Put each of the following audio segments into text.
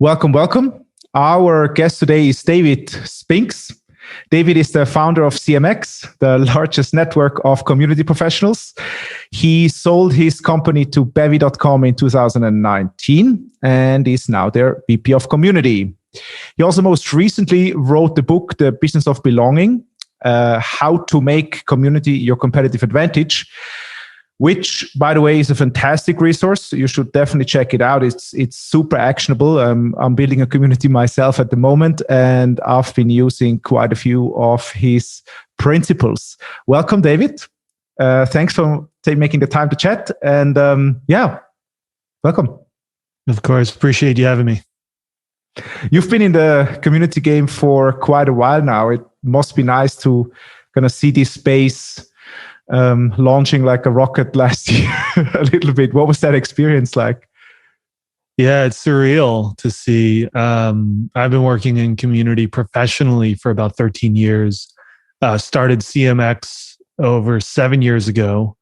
Welcome, welcome. Our guest today is David Spinks. David is the founder of CMX, the largest network of community professionals. He sold his company to Bevy.com in 2019 and is now their VP of Community. He also most recently wrote the book, The Business of Belonging, How to Make Community Your Competitive Advantage, which, by the way, is a fantastic resource. You should definitely check it out. It's super actionable. I'm building a community myself at the moment, and I've been using quite a few of his principles. Welcome, David. Thanks for making the time to chat. And welcome. Of course. Appreciate you having me. You've been in the community game for quite a while now. It must be nice to kind of see this space launching like a rocket last year a little bit. What was that experience like? Yeah, it's surreal to see. I've been working in community professionally for about 13 years. Started CMX over 7 years ago.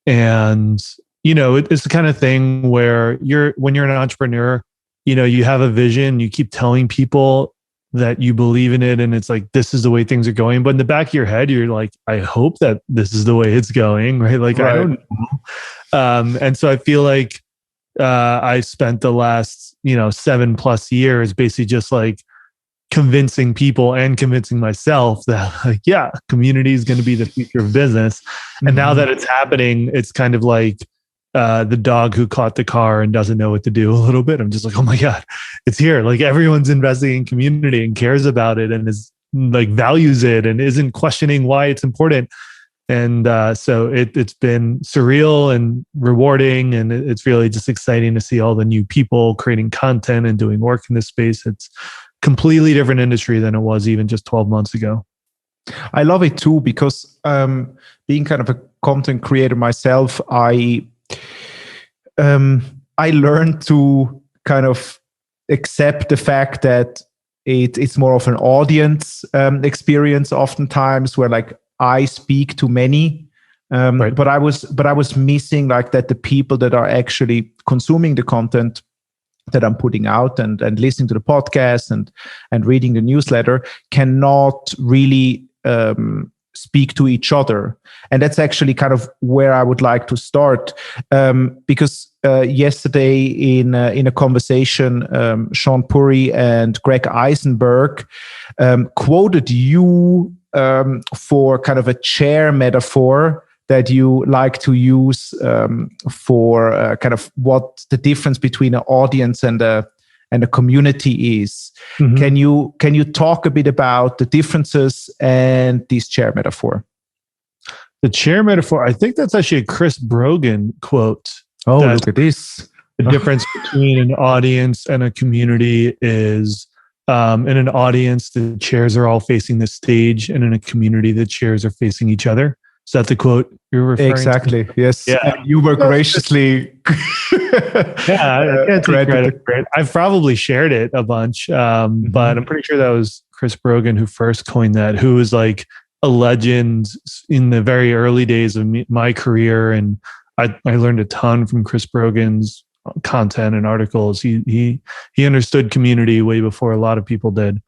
And, it's the kind of thing where when you're an entrepreneur, you have a vision, you keep telling people that you believe in it, and it's like, this is the way things are going. But in the back of your head, you're like, I hope that this is the way it's going, right? Like, right. I don't know. And so I feel like I spent the last, 7+ years basically just like convincing people and convincing myself that like, yeah, community is going to be the future of business. Mm-hmm. And now that it's happening, it's kind of like the dog who caught the car and doesn't know what to do a little bit. I'm just like, oh my God, it's here. Like everyone's investing in community and cares about it and is like values it and isn't questioning why it's important. And so it's been surreal and rewarding. And it's really just exciting to see all the new people creating content and doing work in this space. It's completely different industry than it was even just 12 months ago. I love it too, because being kind of a content creator myself, I learned to kind of accept the fact that it's more of an audience experience oftentimes, where like I speak to many, right. but I was missing like that the people that are actually consuming the content that I'm putting out and listening to the podcast and reading the newsletter cannot really speak to each other. And that's actually kind of where I would like to start, because yesterday in a conversation, Sean Puri and Greg Eisenberg quoted you for kind of a chair metaphor that you like to use for kind of what the difference between an audience and a community is. Mm-hmm. Can you talk a bit about the differences and this chair metaphor? The chair metaphor, I think that's actually a Chris Brogan quote. Oh, look at this. The difference between an audience and a community is in an audience, the chairs are all facing the stage, and in a community, the chairs are facing each other. Is that the quote you're referring exactly. to? Yes. Yeah. And you were graciously I can't take credit for it. I've probably shared it a bunch, but I'm pretty sure that was Chris Brogan who first coined that, who was like a legend in the very early days of my career. And I learned a ton from Chris Brogan's content and articles. He understood community way before a lot of people did.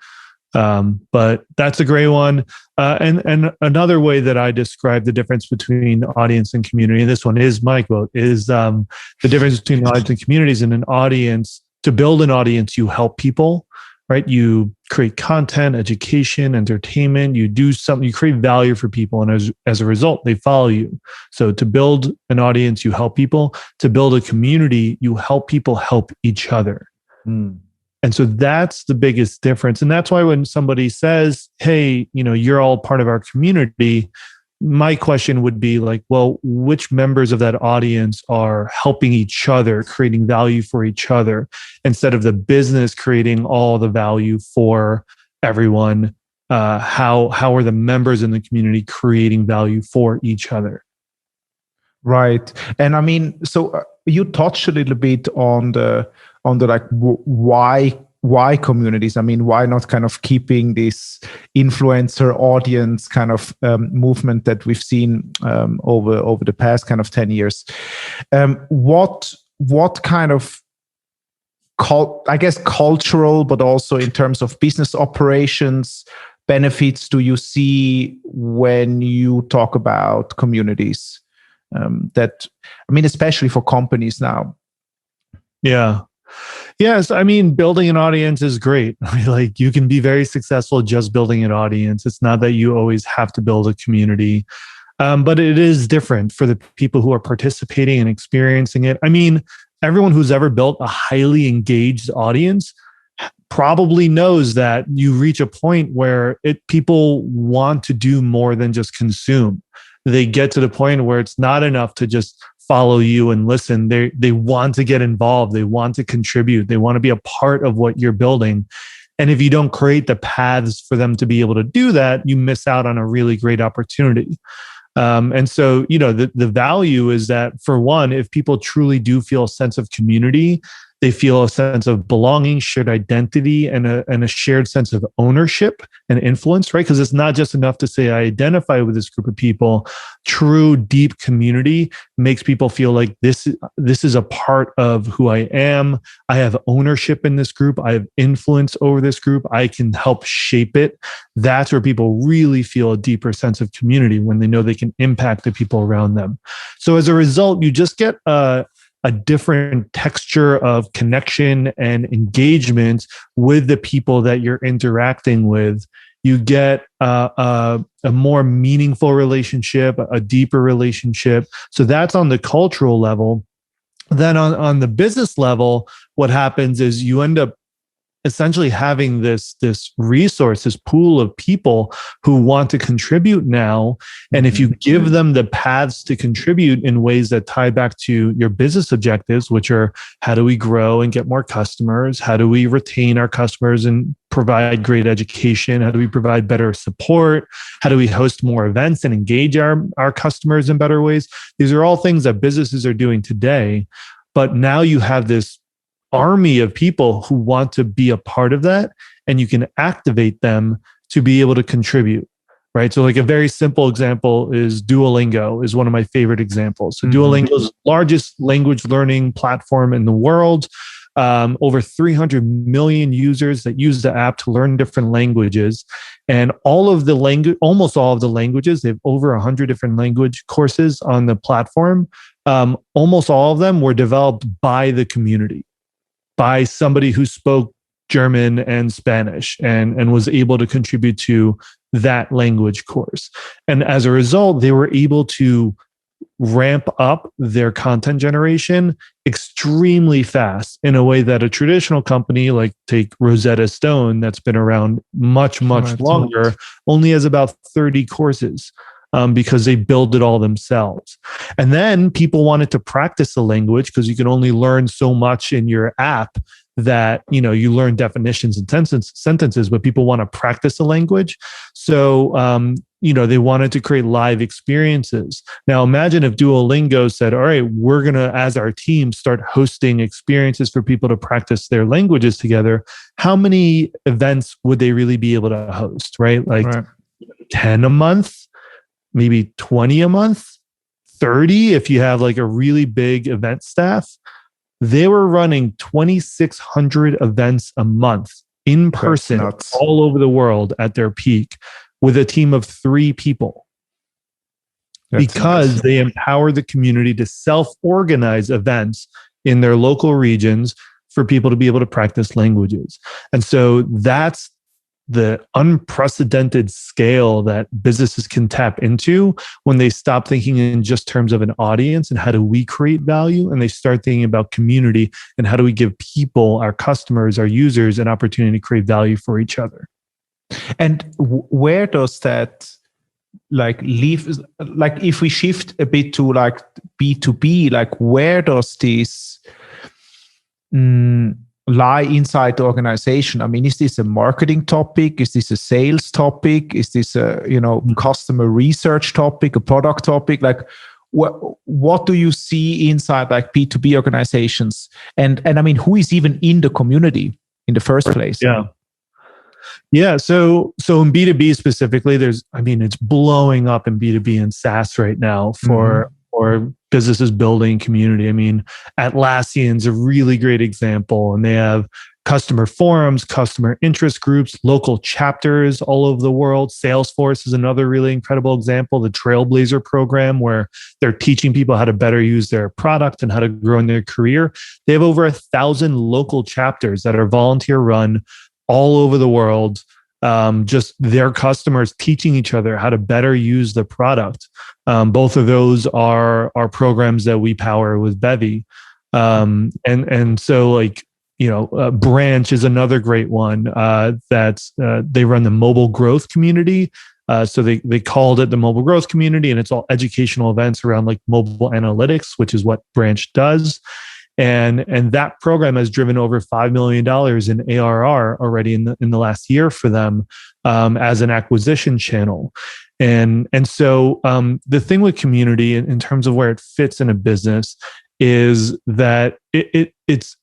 But that's a great one. And another way that I describe the difference between audience and community, and this one is my quote, is the difference between audience and communities. In an audience, to build an audience, you help people, right? You create content, education, entertainment, you do something, you create value for people. And as a result, they follow you. So to build an audience, you help people. To build a community, you help people help each other. Mm. And so that's the biggest difference. And that's why when somebody says, hey, you're all part of our community, my question would be like, well, which members of that audience are helping each other, creating value for each other, instead of the business creating all the value for everyone? How are the members in the community creating value for each other? Right. And I mean, so you touched a little bit on the like why communities? I mean, why not kind of keeping this influencer audience kind of movement that we've seen over the past kind of 10 years? What kind of I guess cultural, but also in terms of business operations benefits do you see when you talk about communities? Especially for companies now. Yeah. Yes. I mean, building an audience is great. Like, you can be very successful just building an audience. It's not that you always have to build a community. But it is different for the people who are participating and experiencing it. I mean, everyone who's ever built a highly engaged audience probably knows that you reach a point where people want to do more than just consume. They get to the point where it's not enough to just follow you and listen. They want to get involved. They want to contribute. They want to be a part of what you're building. And if you don't create the paths for them to be able to do that, you miss out on a really great opportunity. And so, the value is that, for one, if people truly do feel a sense of community, they feel a sense of belonging, shared identity, and a shared sense of ownership and influence, right? Because it's not just enough to say, I identify with this group of people. True, deep community makes people feel like this is a part of who I am. I have ownership in this group. I have influence over this group. I can help shape it. That's where people really feel a deeper sense of community, when they know they can impact the people around them. So as a result, you just get a different texture of connection and engagement with the people that you're interacting with. You get a more meaningful relationship, a deeper relationship. So that's on the cultural level. Then on the business level, what happens is you end up essentially having this resource, this pool of people who want to contribute now. And if you give them the paths to contribute in ways that tie back to your business objectives, which are, how do we grow and get more customers? How do we retain our customers and provide great education? How do we provide better support? How do we host more events and engage our customers in better ways? These are all things that businesses are doing today. But now you have this army of people who want to be a part of that, and you can activate them to be able to contribute, right? So like a very simple example is Duolingo is one of my favorite examples. So Duolingo is the largest language learning platform in the world. Over 300 million users that use the app to learn different languages, and almost all of the languages, they have over 100 different language courses on the platform. Almost all of them were developed by the community, by somebody who spoke German and Spanish and was able to contribute to that language course. And as a result, they were able to ramp up their content generation extremely fast in a way that a traditional company, like take Rosetta Stone, that's been around much longer, only has about 30 courses. Because they build it all themselves. And then people wanted to practice the language, because you can only learn so much in your app that, you learn definitions and sentences, but people want to practice the language. So, they wanted to create live experiences. Now, imagine if Duolingo said, all right, we're going to, as our team, start hosting experiences for people to practice their languages together. How many events would they really be able to host, right? Like 10 a month? Maybe 20 a month, 30 if you have like a really big event staff. They were running 2,600 events a month in person all over the world at their peak with a team of 3 people. Because they empowered the community to self-organize events in their local regions for people to be able to practice languages. And so that's the unprecedented scale that businesses can tap into when they stop thinking in just terms of an audience and how do we create value, and they start thinking about community and how do we give people, our customers, our users, an opportunity to create value for each other. And where does that leave? Like, if we shift a bit to like B2B, like where does this lie inside the organization? I mean, is this a marketing topic? Is this a sales topic? Is this a customer research topic, a product topic? Like, what do you see inside like B2B organizations? And I mean, who is even in the community in the first place? Yeah. So in B2B specifically, it's blowing up in B2B and SaaS right now for businesses building community. I mean, Atlassian's a really great example, and they have customer forums, customer interest groups, local chapters all over the world. Salesforce is another really incredible example, the Trailblazer program, where they're teaching people how to better use their product and how to grow in their career. They have over 1,000 local chapters that are volunteer run all over the world. Just their customers teaching each other how to better use the product. Both of those are programs that we power with Bevy. And so like, Branch is another great one that's they run the mobile growth community. So they called it the mobile growth community, and it's all educational events around like mobile analytics, which is what Branch does. And that program has driven over $5 million in ARR already in the last year for them as an acquisition channel. And so the thing with community in terms of where it fits in a business is that it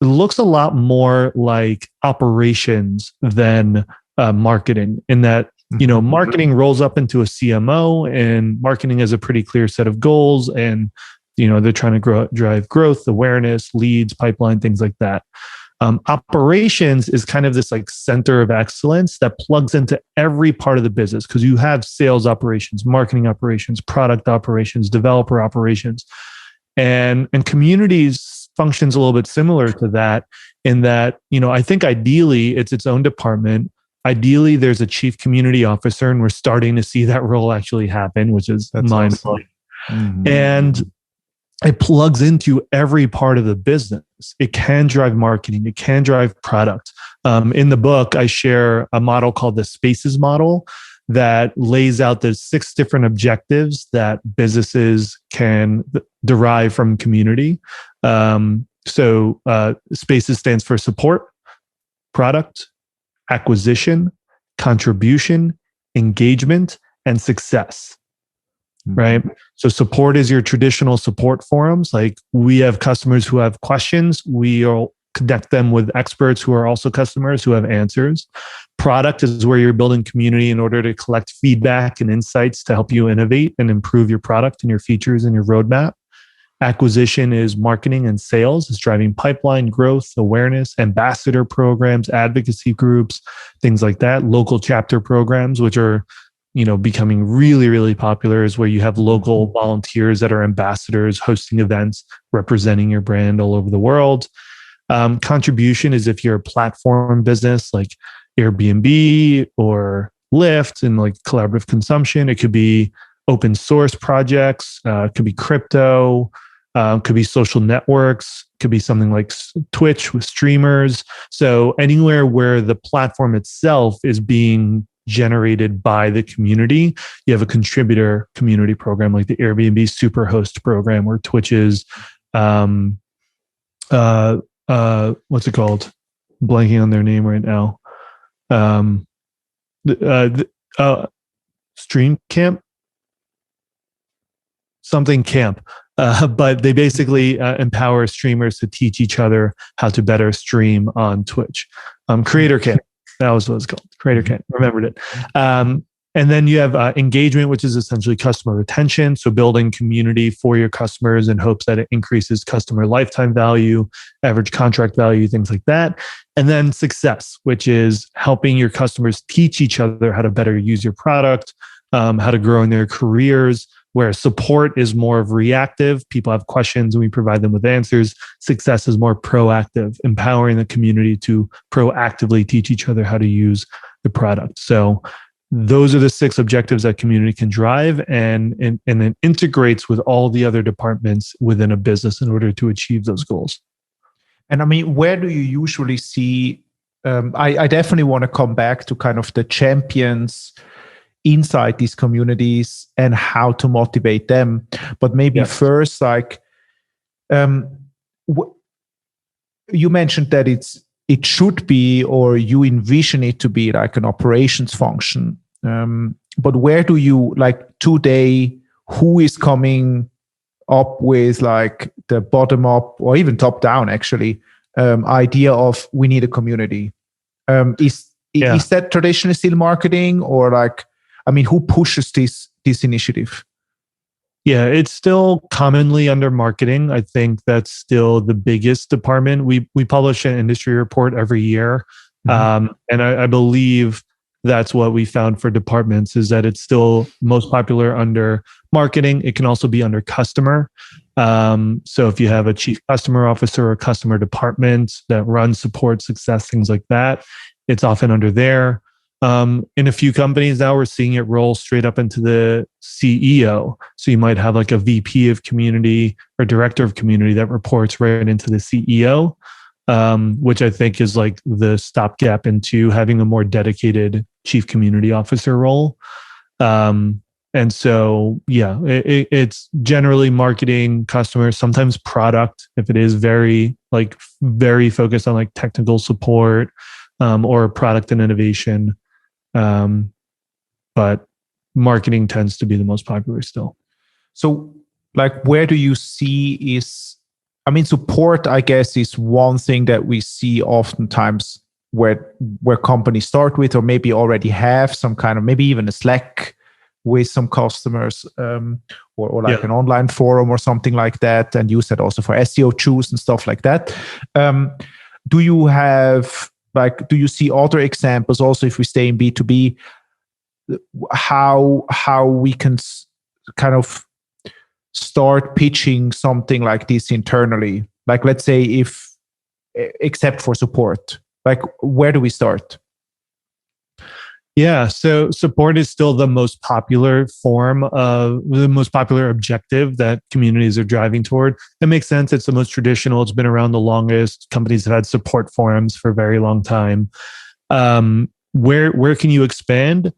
looks a lot more like operations than marketing, in that marketing rolls up into a CMO, and marketing has a pretty clear set of goals, and they're trying to drive growth, awareness, leads, pipeline, things like that. Operations is kind of this like center of excellence that plugs into every part of the business, because you have sales operations, marketing operations, product operations, developer operations. And communities functions a little bit similar to that, in that, I think ideally it's its own department. Ideally, there's a chief community officer, and we're starting to see that role actually happen, which is mind-blowing. Awesome. And it plugs into every part of the business. It can drive marketing. It can drive product. In the book, I share a model called the Spaces model that lays out the 6 different objectives that businesses can derive from community. So Spaces stands for support, product, acquisition, contribution, engagement, and success. Right? So support is your traditional support forums. Like, we have customers who have questions. We'll connect them with experts who are also customers who have answers. Product is where you're building community in order to collect feedback and insights to help you innovate and improve your product and your features and your roadmap. Acquisition is marketing and sales. It's driving pipeline growth, awareness, ambassador programs, advocacy groups, things like that. Local chapter programs, which are becoming really, really popular, is where you have local volunteers that are ambassadors hosting events, representing your brand all over the world. Contribution is if you're a platform business like Airbnb or Lyft and like collaborative consumption. It could be open source projects, could be crypto, could be social networks, could be something like Twitch with streamers. So anywhere where the platform itself is being generated by the community, you have a contributor community program like the Airbnb Superhost program, or Twitch's what's it called? I'm blanking on their name right now. Stream Camp, something camp. But they basically empower streamers to teach each other how to better stream on Twitch. Creator Camp, that was what it's called. Creator Camp, remembered it. And then you have engagement, which is essentially customer retention. So building community for your customers in hopes that it increases customer lifetime value, average contract value, things like that. And then success, which is helping your customers teach each other how to better use your product, how to grow in their careers, where support is more of reactive. People have questions and we provide them with answers. Success is more proactive, empowering the community to proactively teach each other how to use the product. So those are the 6 objectives that community can drive, and then integrates with all the other departments within a business in order to achieve those goals. And I mean, where do you usually see, I definitely want to come back to kind of the champions inside these communities and how to motivate them. But maybe first, like, you mentioned that it should be, or you envision it to be like an operations function. But where do you, like today, who is coming up with like the bottom up or even top down actually idea of we need a community? Is that traditionally still marketing, or like, I mean, who pushes this initiative? Yeah, it's still commonly under marketing. I think that's still the biggest department. We publish an industry report every year, and I believe that's what we found for departments is that it's still most popular under marketing. It can also be under customer. So if you have a chief customer officer or customer department that runs support, success, things like that, it's often under there. In a few companies now, we're seeing it roll straight up into the CEO. So you might have like a VP of community or director of community that reports right into the CEO, which I think is like the stopgap into having a more dedicated chief community officer role. And so, yeah, it's generally marketing, customers, sometimes product, if it is very focused on like technical support or product and innovation. But marketing tends to be the most popular still. So like, where do you see support, I guess, is one thing that we see oftentimes where companies start with, or maybe already have some kind of, maybe even a Slack with some customers, or like an online forum or something like that, and use that also for SEO tools and stuff like that. Do you see other examples also, if we stay in B2B, how we can kind of start pitching something like this internally? Like, let's say except for support, like where do we start? Yeah, so support is still the most popular objective that communities are driving toward. It makes sense. It's the most traditional. It's been around the longest. Companies have had support forums for a very long time. Where can you expand?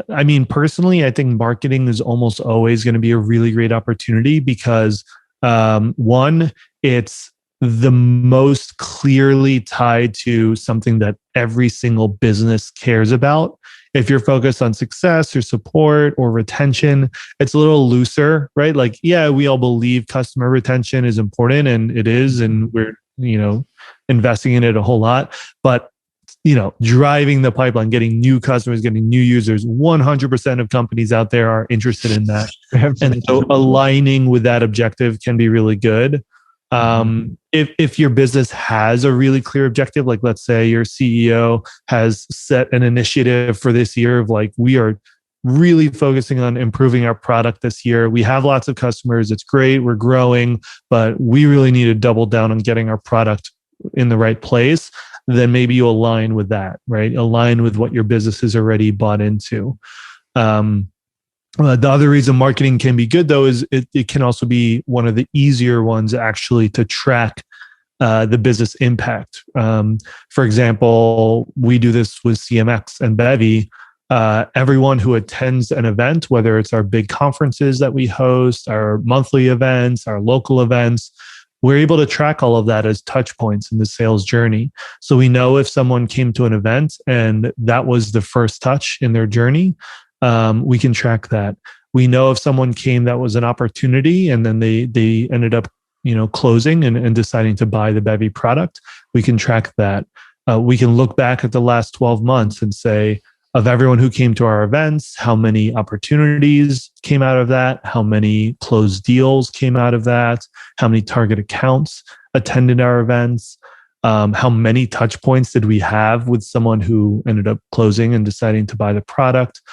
I mean, personally, I think marketing is almost always going to be a really great opportunity because one, it's the most clearly tied to something that every single business cares about. If you're focused on success or support or retention, it's a little looser, right? Like, yeah, we all believe customer retention is important, and it is, and we're, investing in it a whole lot. But, driving the pipeline, getting new customers, getting new users, 100% of companies out there are interested in that. And so aligning with that objective can be really good. If your business has a really clear objective, like let's say your CEO has set an initiative for this year of like, we are really focusing on improving our product this year. We have lots of customers. It's great. We're growing, but we really need to double down on getting our product in the right place. Then maybe you align with that, right? Align with what your business is already bought into. The other reason marketing can be good, though, is it can also be one of the easier ones actually to track the business impact. For example, we do this with CMX and Bevy. Everyone who attends an event, whether it's our big conferences that we host, our monthly events, our local events, we're able to track all of that as touch points in the sales journey. So we know if someone came to an event and that was the first touch in their journey, we can track that. We know if someone came that was an opportunity and then they ended up, closing and deciding to buy the Bevy product, we can track that. We can look back at the last 12 months and say, of everyone who came to our events, how many opportunities came out of that? How many closed deals came out of that? How many target accounts attended our events? How many touch points did we have with someone who ended up closing and deciding to buy the product?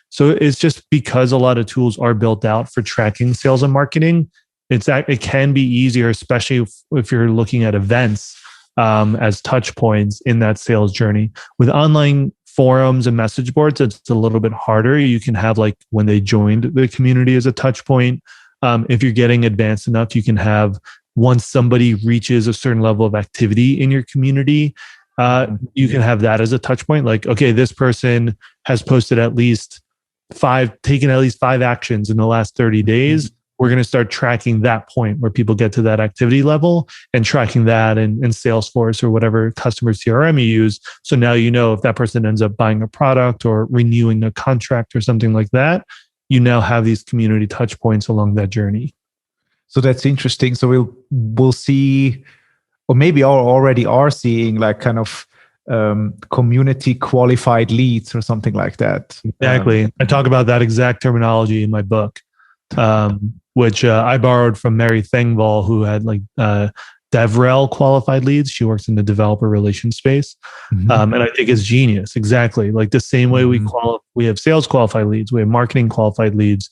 So it's just because a lot of tools are built out for tracking sales and marketing. It can be easier, especially if you're looking at events as touch points in that sales journey. With online forums and message boards, it's a little bit harder. You can have like when they joined the community as a touch point. If you're getting advanced enough, you can have once somebody reaches a certain level of activity in your community, you can have that as a touch point. Like, okay, this person has posted taken at least 5 actions in the last 30 days. We're going to start tracking that point where people get to that activity level and tracking that in Salesforce or whatever customer CRM you use. So now you know if that person ends up buying a product or renewing a contract or something like that, you now have these community touch points along that journey. So that's interesting. So we'll see, or maybe already are seeing like kind of community qualified leads or something like that. Exactly. I talk about that exact terminology in my book. which I borrowed from Mary Thengvall, who had like DevRel qualified leads. She works in the developer relations space. And I think it's genius. Exactly. Like the same way we have sales qualified leads, we have marketing qualified leads.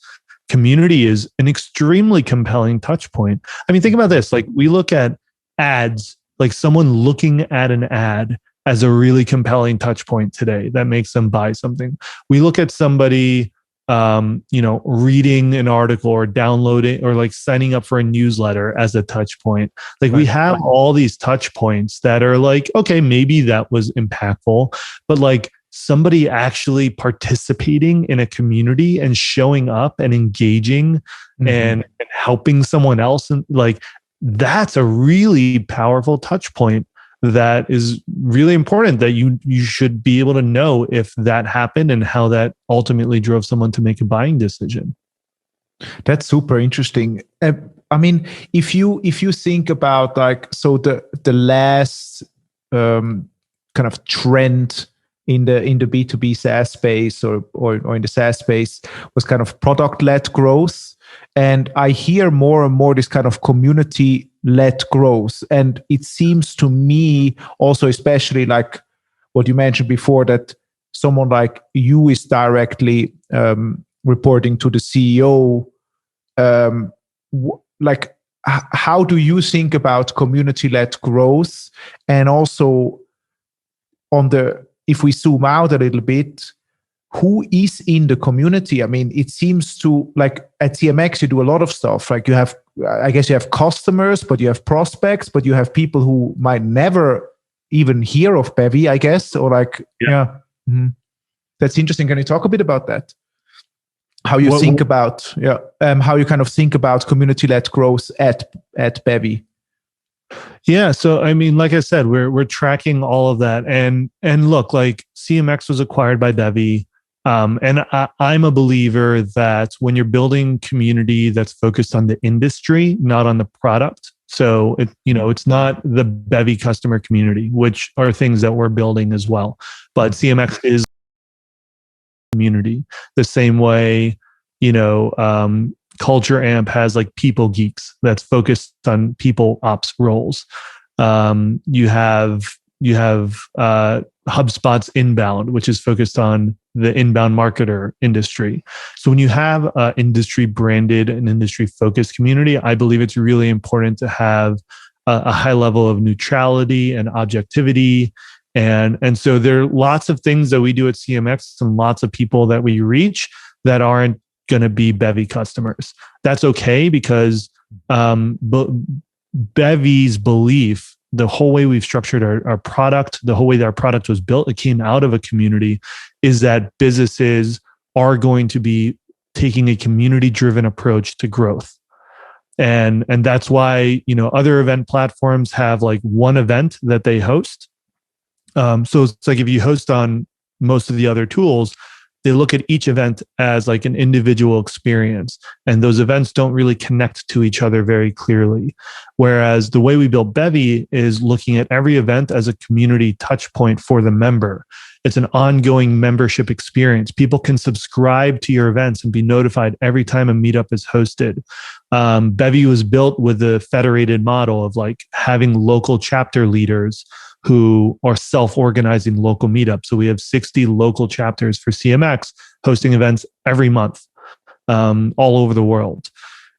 Community is an extremely compelling touch point. I mean, think about this. Like we look at ads, like someone looking at an ad as a really compelling touch point today that makes them buy something. We look at somebody reading an article or downloading or like signing up for a newsletter as a touch point. Like we have all these touch points that are like, okay, maybe that was impactful, but like somebody actually participating in a community and showing up and engaging and helping someone else. And like, that's a really powerful touch point that is really important, that you should be able to know if that happened and how that ultimately drove someone to make a buying decision. That's super interesting. I mean, if you think about like, so the last kind of trend in the B2B SaaS space or in the SaaS space was kind of product-led growth. And I hear more and more this kind of community-led growth. And it seems to me also, especially like what you mentioned before, that someone like you is directly reporting to the CEO. Like, how do you think about community-led growth? And also if we zoom out a little bit, who is in the community? I mean, it seems to, like at CMX, you do a lot of stuff. Like you have, I guess you have customers, but you have prospects, but you have people who might never even hear of Bevy, I guess, or like, That's interesting. Can you talk a bit about that? How you think about, how you kind of think about community-led growth at Bevy? Yeah. So, I mean, like I said, we're tracking all of that. And look, like CMX was acquired by Bevy. And I'm a believer that when you're building community that's focused on the industry, not on the product. So it's not the Bevy customer community, which are things that we're building as well. But CMX is community the same way, Culture Amp has like people geeks that's focused on people ops roles. You have HubSpot's inbound, which is focused on the inbound marketer industry. So when you have industry branded and industry focused community, I believe it's really important to have a high level of neutrality and objectivity. And so there are lots of things that we do at CMX and lots of people that we reach that aren't going to be Bevy customers. That's okay, because Bevy's belief, the whole way we've structured our product, the whole way that our product was built, it came out of a community, is that businesses are going to be taking a community-driven approach to growth. And that's why, other event platforms have like one event that they host. So it's like if you host on most of the other tools, they look at each event as like an individual experience, and those events don't really connect to each other very clearly. Whereas the way we built Bevy is looking at every event as a community touch point for the member. It's an ongoing membership experience. People can subscribe to your events and be notified every time a meetup is hosted. Bevy was built with the federated model of like having local chapter leaders who are self-organizing local meetups. So we have 60 local chapters for CMX hosting events every month, all over the world.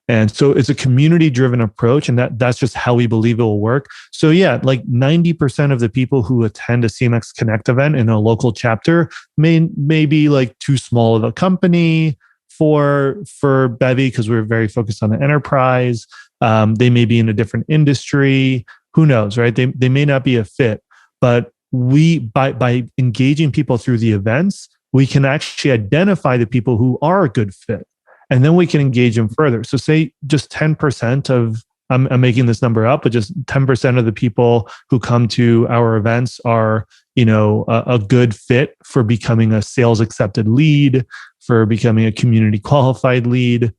And so it's a community-driven approach, and that's just how we believe it will work. So yeah, like 90% of the people who attend a CMX Connect event in a local chapter may be like too small of a company for Bevy, because we're very focused on the enterprise. They may be in a different industry. Who knows, right? They may not be a fit, but we by engaging people through the events, we can actually identify the people who are a good fit, and then we can engage them further. So say just 10% of, I'm making this number up, but just 10% of the people who come to our events are, a good fit for becoming a sales accepted lead, for becoming a community qualified lead.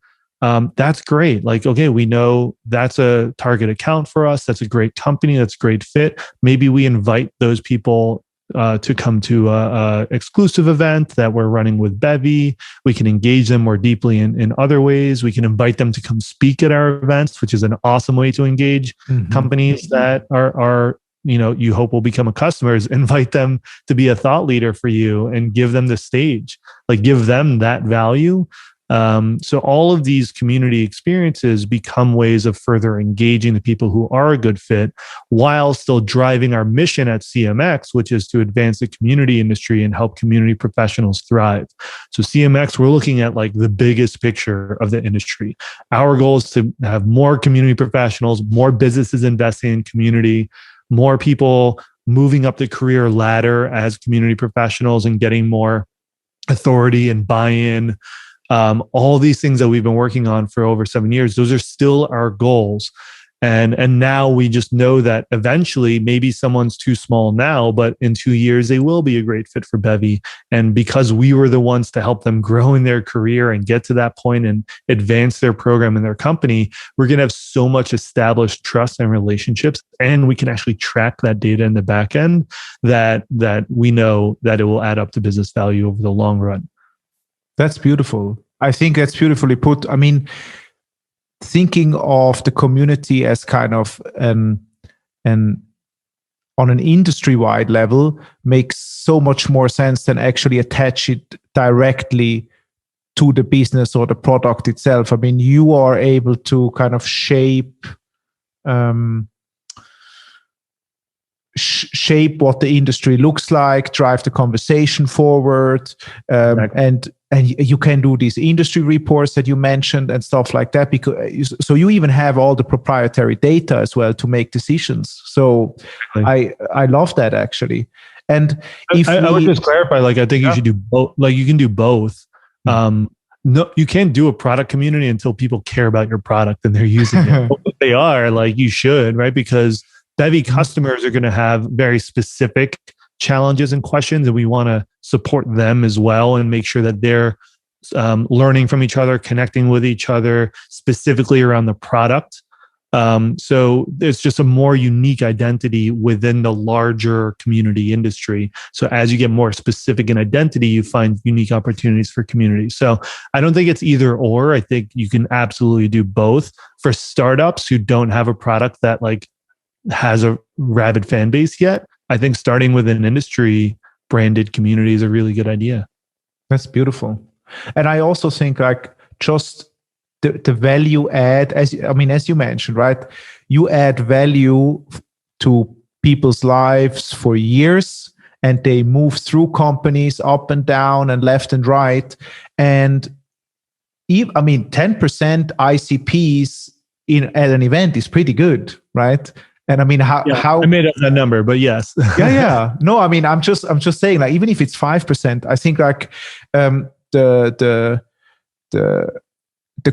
That's great. Like, okay, we know that's a target account for us. That's a great company. That's a great fit. Maybe we invite those people to come to a exclusive event that we're running with Bevy. We can engage them more deeply in other ways. We can invite them to come speak at our events, which is an awesome way to engage companies that are you hope will become a customers. Invite them to be a thought leader for you and give them the stage, like give them that value. So all of these community experiences become ways of further engaging the people who are a good fit while still driving our mission at CMX, which is to advance the community industry and help community professionals thrive. So CMX, we're looking at like the biggest picture of the industry. Our goal is to have more community professionals, more businesses investing in community, more people moving up the career ladder as community professionals and getting more authority and buy-in. All these things that we've been working on for over 7 years, those are still our goals. And now we just know that eventually maybe someone's too small now, but in 2 years, they will be a great fit for Bevy. And because we were the ones to help them grow in their career and get to that point and advance their program in their company, we're going to have so much established trust and relationships. And we can actually track that data in the back end that we know that it will add up to business value over the long run. That's beautiful. I think that's beautifully put. I mean, thinking of the community as kind of on an industry-wide level makes so much more sense than actually attach it directly to the business or the product itself. I mean, you are able to kind of shape what the industry looks like, drive the conversation forward, exactly. And you can do these industry reports that you mentioned and stuff like that. So you even have all the proprietary data as well to make decisions. So I love that actually. And I would just clarify, like, I think you should do both. Like, you can do both. No, you can't do a product community until people care about your product and they're using it. But they are, like, you should, right? Because Bevy customers are going to have very specific challenges and questions, and we want to support them as well and make sure that they're learning from each other, connecting with each other, specifically around the product. So it's just a more unique identity within the larger community industry. So as you get more specific in identity, you find unique opportunities for community. So I don't think it's either or. I think you can absolutely do both. For startups who don't have a product that like has a rabid fan base yet, I think starting with an industry branded community is a really good idea. That's beautiful. And I also think like just the value add, as you mentioned, right? You add value to people's lives for years and they move through companies up and down and left and right. And 10% ICPs at an event is pretty good, right? And I mean, how I made up that number, but yes. Yeah. No, I mean, I'm just saying, like, even if it's 5%, I think like the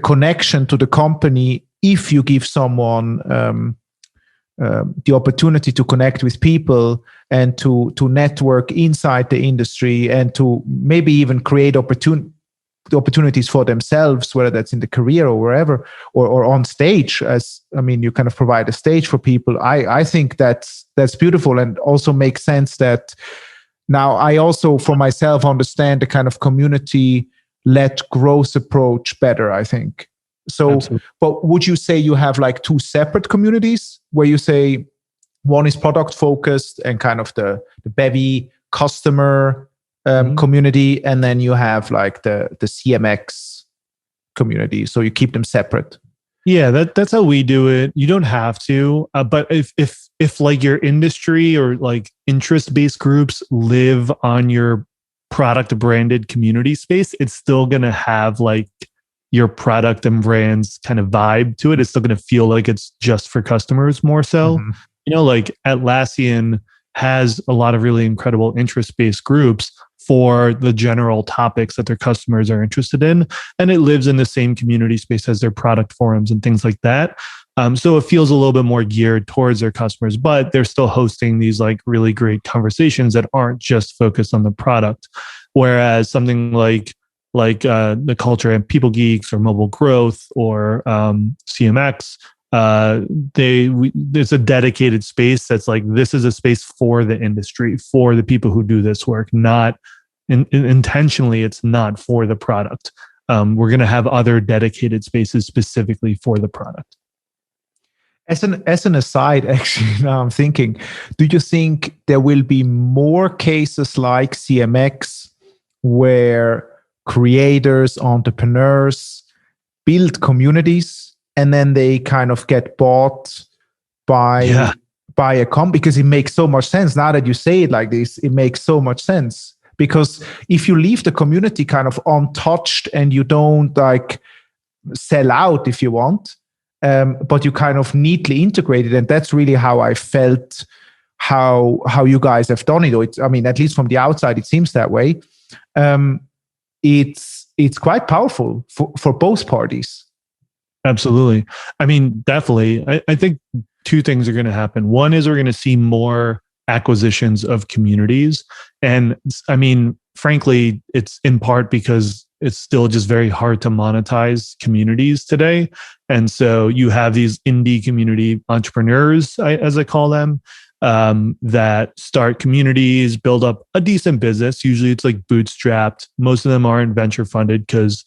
connection to the company, if you give someone the opportunity to connect with people and to network inside the industry and to maybe even create opportunities for themselves, whether that's in the career or wherever, or on stage, you kind of provide a stage for people. I think that's beautiful, and also makes sense that now I also for myself understand the kind of community-led growth approach better, I think. So, absolutely. But would you say you have like two separate communities where you say one is product focused and kind of the Bevy customer community, and then you have like the CMX community, so you keep them separate? Yeah, that's how we do it. You don't have to, but if like your industry or like interest-based groups live on your product branded community space, it's still going to have like your product and brands kind of vibe to it. It's still going to feel like it's just for customers more so. Like Atlassian has a lot of really incredible interest-based groups for the general topics that their customers are interested in. And it lives in the same community space as their product forums and things like that. So it feels a little bit more geared towards their customers, but they're still hosting these like really great conversations that aren't just focused on the product. Whereas something like the culture and People Geeks or Mobile Growth or CMX, there's a dedicated space that's like, this is a space for the industry, for the people who do this work, not intentionally, it's not for the product. We're going to have other dedicated spaces specifically for the product. As an aside, actually, now I'm thinking, do you think there will be more cases like CMX where creators, entrepreneurs build communities and then they kind of get bought by a company? Because it makes so much sense. Now that you say it like this, it makes so much sense. Because if you leave the community kind of untouched and you don't like sell out if you want, but you kind of neatly integrate it, and that's really how I felt how you guys have done it. I mean, at least from the outside, it seems that way. It's quite powerful for both parties. Absolutely. I mean, definitely. I think two things are going to happen. One is we're going to see more acquisitions of communities. And I mean, frankly, it's in part because it's still just very hard to monetize communities today. And so you have these indie community entrepreneurs, as I call them, that start communities, build up a decent business. Usually it's like bootstrapped. Most of them aren't venture funded because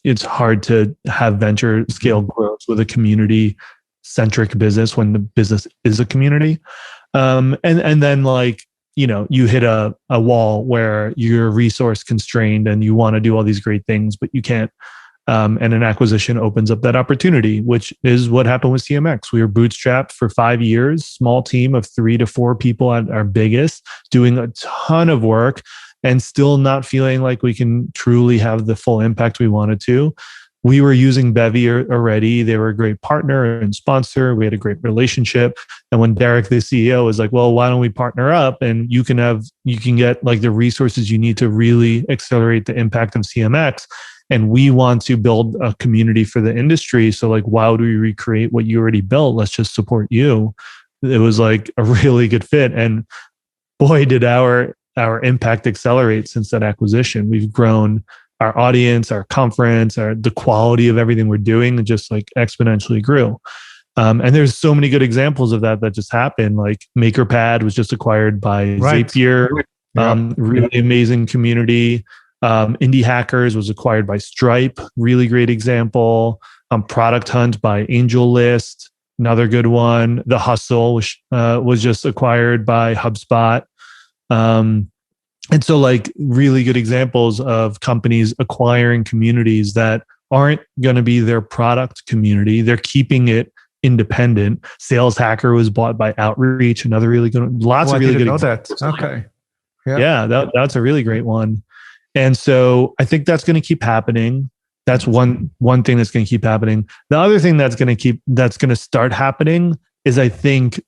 it's hard to have venture scale growth with a community centric business when the business is a community. And then like, you know, you hit a wall where you're resource constrained and you want to do all these great things, but you can't. And an acquisition opens up that opportunity, which is what happened with CMX. We were bootstrapped for 5 years, small team of 3 to 4 people at our biggest, doing a ton of work and still not feeling like we can truly have the full impact we wanted to. We were using Bevy already. They were a great partner and sponsor. We had a great relationship. And when Derek, the CEO, was like, well, why don't we partner up and you can get like the resources you need to really accelerate the impact of CMX. And we want to build a community for the industry. So like, why would we recreate what you already built? Let's just support you. It was like a really good fit. And boy, did our impact accelerate since that acquisition. We've grown our audience, our conference, the quality of everything we're doing just like exponentially grew. And there's so many good examples of that just happened. Like MakerPad was just acquired by Zapier, really amazing community. Indie Hackers was acquired by Stripe, really great example. Product Hunt by AngelList, another good one. The Hustle, which was just acquired by HubSpot. And so like really good examples of companies acquiring communities that aren't going to be their product community. They're keeping it independent. Sales Hacker was bought by Outreach, another really good one. Lots of really good examples. That. Okay. Yeah, that's a really great one. And so I think that's going to keep happening. That's one thing that's going to keep happening. The other thing that's going to start happening is I think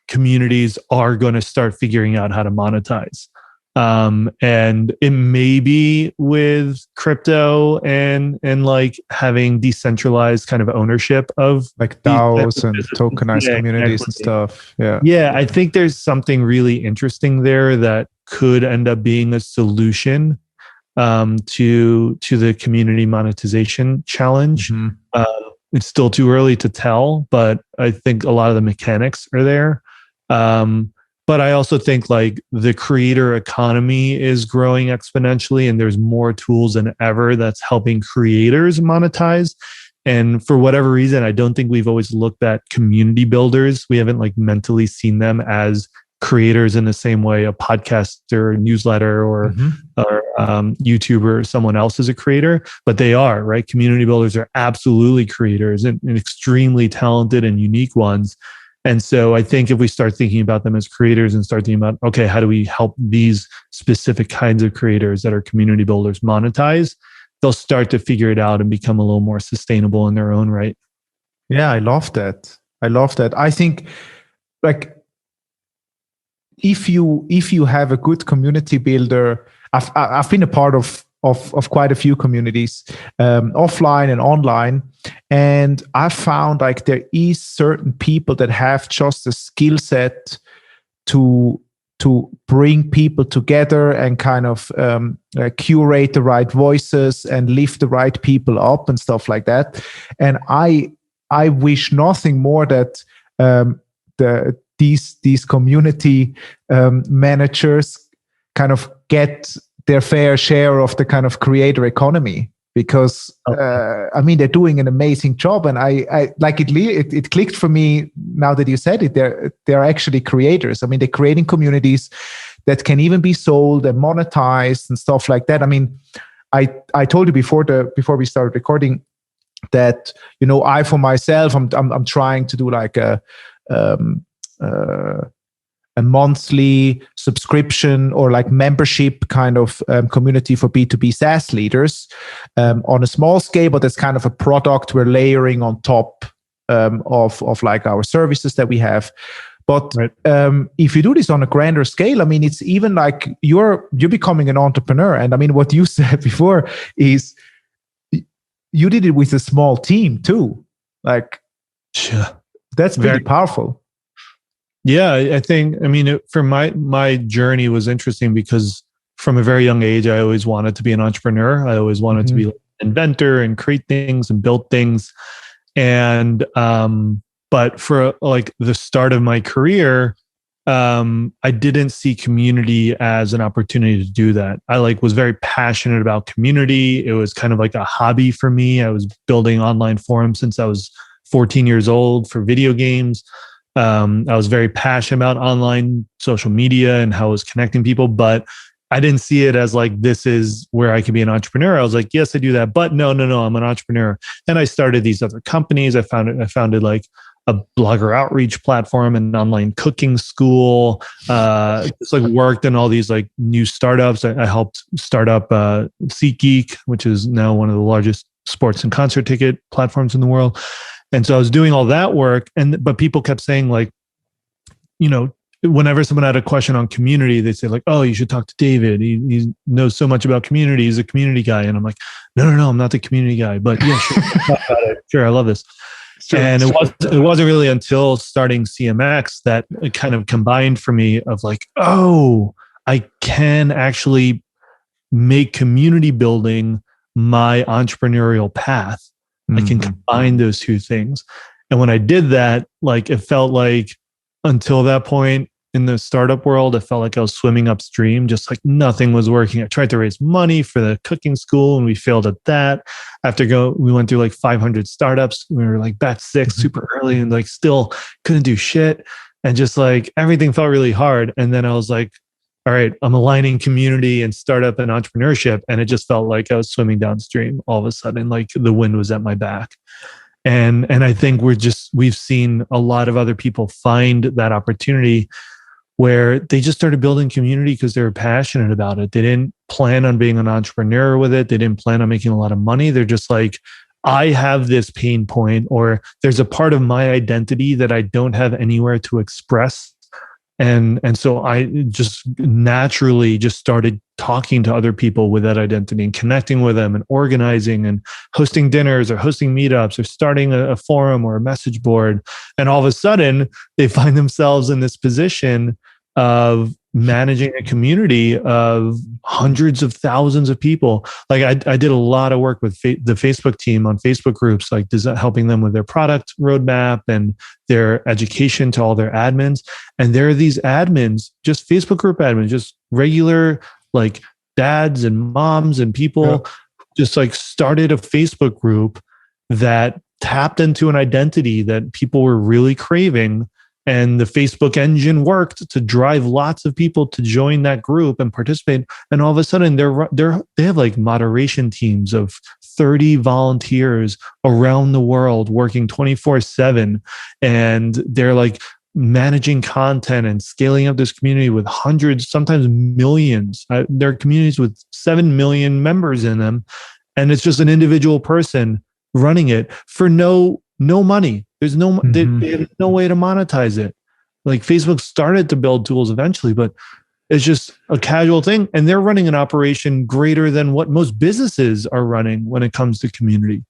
communities are going to start figuring out how to monetize. And it may be with crypto and like having decentralized kind of ownership of like DAOs and tokenized communities and stuff. Yeah. Yeah. I think there's something really interesting there that could end up being a solution to the community monetization challenge. Mm-hmm. It's still too early to tell, but I think a lot of the mechanics are there. But I also think like the creator economy is growing exponentially and there's more tools than ever that's helping creators monetize. And for whatever reason, I don't think we've always looked at community builders. We haven't like mentally seen them as creators in the same way a podcaster, a newsletter, or YouTuber or someone else is a creator, but they are, right? Community builders are absolutely creators and extremely talented and unique ones. And so I think if we start thinking about them as creators and start thinking about, okay, how do we help these specific kinds of creators that are community builders monetize, they'll start to figure it out and become a little more sustainable in their own right. Yeah, I love that. I think like if you have a good community builder, I've been a part of quite a few communities, offline and online. And I found like there is certain people that have just a skill set to bring people together and kind of curate the right voices and lift the right people up and stuff like that. And I I wish nothing more that these community managers kind of get their fair share of the kind of creator economy, because I mean, they're doing an amazing job, and I like it clicked for me now that you said it. They're actually creators. I mean, they're creating communities that can even be sold and monetized and stuff like that. I mean, I told you before we started recording that, you know, I for myself I'm trying to do like a monthly subscription or like membership kind of community for B2B SaaS leaders on a small scale, but it's kind of a product we're layering on top of like our services that we have. But right. If you do this on a grander scale, I mean, it's even like you're becoming an entrepreneur. And I mean, what you said before is you did it with a small team too. Like, sure. That's pretty powerful. Yeah, I think, I mean, for my journey was interesting because from a very young age, I always wanted to be an entrepreneur. I always wanted to be like an inventor and create things and build things. And, but for like the start of my career, I didn't see community as an opportunity to do that. I was very passionate about community. It was kind of like a hobby for me. I was building online forums since I was 14 years old for video games. I was very passionate about online social media and how it was connecting people, but I didn't see it as like, this is where I could be an entrepreneur. I was like, yes, I do that, but no, I'm an entrepreneur. And I started these other companies. I founded like a blogger outreach platform, an online cooking school. Just like worked in all these like new startups. I helped start up SeatGeek, which is now one of the largest sports and concert ticket platforms in the world. And so I was doing all that work, but people kept saying like, you know, whenever someone had a question on community, they say like, oh, you should talk to David. He knows so much about community. He's a community guy. And I'm like, no, I'm not the community guy, but yeah, sure. Talk about it. Sure, I love this. Sure, and it wasn't really until starting CMX that it kind of combined for me of like, oh, I can actually make community building my entrepreneurial path. I can combine those two things. And when I did that, like it felt like until that point in the startup world, it felt like I was swimming upstream, just like nothing was working. I tried to raise money for the cooking school and we failed at that. We went through like 500 startups. We were like batch 6 super early and like still couldn't do shit. And just like everything felt really hard. And then I was like, all right, I'm aligning community and startup and entrepreneurship. And it just felt like I was swimming downstream all of a sudden, like the wind was at my back. And I think we've seen a lot of other people find that opportunity where they just started building community because they were passionate about it. They didn't plan on being an entrepreneur with it. They didn't plan on making a lot of money. They're just like, I have this pain point, or there's a part of my identity that I don't have anywhere to express. And so I just naturally just started talking to other people with that identity and connecting with them and organizing and hosting dinners or hosting meetups or starting a forum or a message board. And all of a sudden they find themselves in this position of managing a community of hundreds of thousands of people. Like I did a lot of work with the Facebook team on Facebook groups, like helping them with their product roadmap and their education to all their admins. And there are these admins, just Facebook group admins, just regular like dads and moms and people just like started a Facebook group that tapped into an identity that people were really craving. And the Facebook engine worked to drive lots of people to join that group and participate. And all of a sudden, they have like moderation teams of 30 volunteers around the world working 24/7, and they're like managing content and scaling up this community with hundreds, sometimes millions. There are communities with 7 million members in them, and it's just an individual person running it for no money. There's they have no way to monetize it. Like Facebook started to build tools eventually, but it's just a casual thing. And they're running an operation greater than what most businesses are running when it comes to community.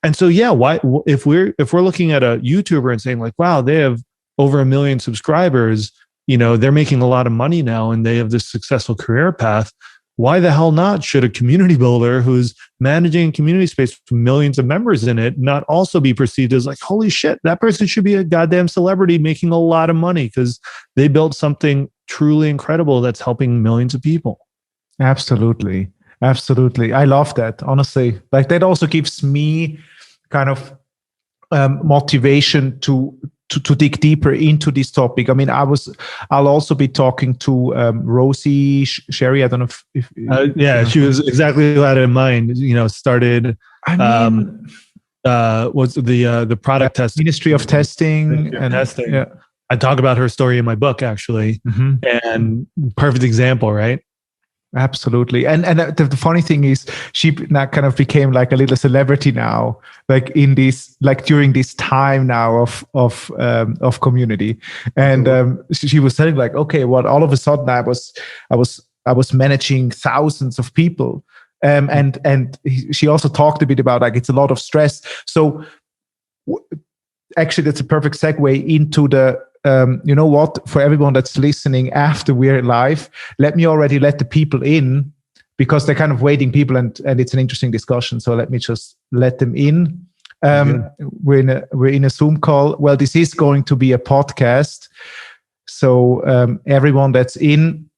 And so, yeah, why if we're looking at a YouTuber and saying like, wow, they have over 1 million subscribers, you know, they're making a lot of money now and they have this successful career path. why the hell not? Should a community builder who's managing a community space with millions of members in it not also be perceived as like, holy shit, that person should be a goddamn celebrity making a lot of money because they built something truly incredible that's helping millions of people. Absolutely. Absolutely. I love that. Honestly, like that also gives me kind of motivation to dig deeper into this topic. I mean, I'll also be talking to Rosie Sherry. I don't know if yeah, she was exactly who I had in mind. Started. I mean, what's the product test Ministry of Testing and testing. Yeah. I talk about her story in my book actually, and perfect example, right? Absolutely. And the funny thing is she now kind of became like a little celebrity now, like in this, like during this time now of community. And she was saying like, okay, well, all of a sudden I was managing thousands of people. And she also talked a bit about like, it's a lot of stress. So actually that's a perfect segue into the, you know what, for everyone that's listening after we're live, let me already let the people in because they're kind of waiting people and it's an interesting discussion. So let me just let them in. We're in a Zoom call. Well, this is going to be a podcast. So everyone that's in,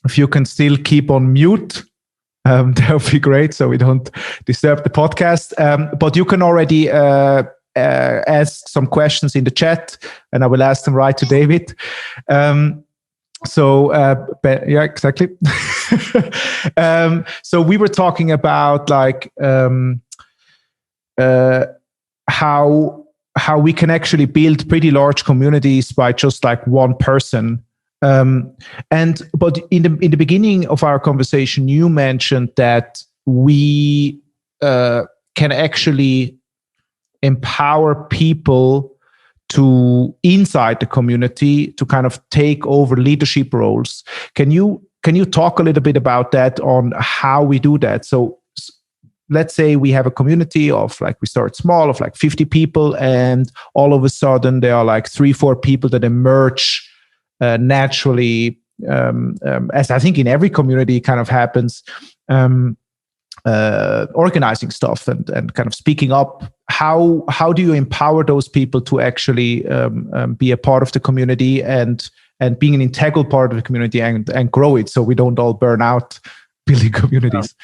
if you can still keep on mute, that would be great. So we don't disturb the podcast. But you can already ask some questions in the chat and I will ask them right to David. Yeah, exactly. So we were talking about like how we can actually build pretty large communities by just like one person. But in the beginning of our conversation, you mentioned that we can actually empower people to inside the community to kind of take over leadership roles. Can you talk a little bit about that on how we do that? So let's say we have a community of like, we start small of like 50 people and all of a sudden there are like 3-4 people that emerge naturally, as I think in every community kind of happens, organizing stuff and kind of speaking up. How do you empower those people to actually be a part of the community and being an integral part of the community and grow it so we don't all burn out building communities?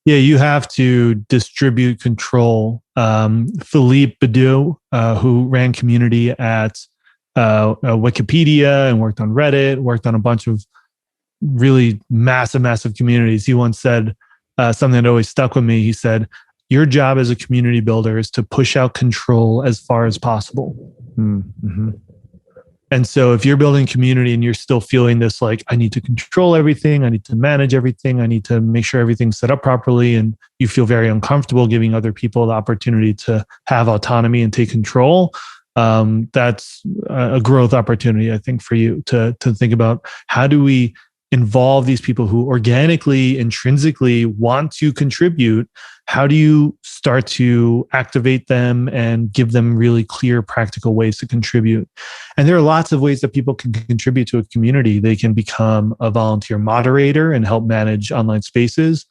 Yeah, you have to distribute control. Philippe Bidou, who ran community at Wikipedia and worked on Reddit, worked on a bunch of really massive communities. He once said something that always stuck with me. He said, your job as a community builder is to push out control as far as possible. Mm-hmm. And so if you're building community and you're still feeling this, like, I need to control everything, I need to manage everything, I need to make sure everything's set up properly, and you feel very uncomfortable giving other people the opportunity to have autonomy and take control, that's a growth opportunity, I think, for you to think about how do we involve these people who organically, intrinsically want to contribute. How do you start to activate them and give them really clear, practical ways to contribute? And there are lots of ways that people can contribute to a community. They can become a volunteer moderator and help manage online spaces.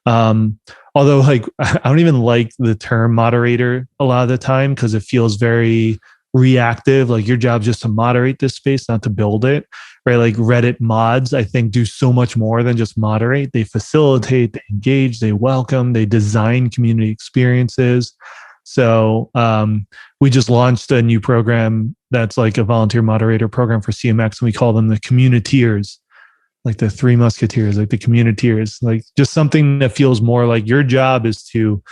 Although, like, I don't even like the term moderator a lot of the time because it feels very reactive. Like, your job is just to moderate this space, not to build it. Right? Like Reddit mods, I think, do so much more than just moderate. They facilitate, they engage, they welcome, they design community experiences. So we just launched a new program that's like a volunteer moderator program for CMX, and we call them the Communiteers, like the Three Musketeers, like the Communiteers, like just something that feels more like your job is to,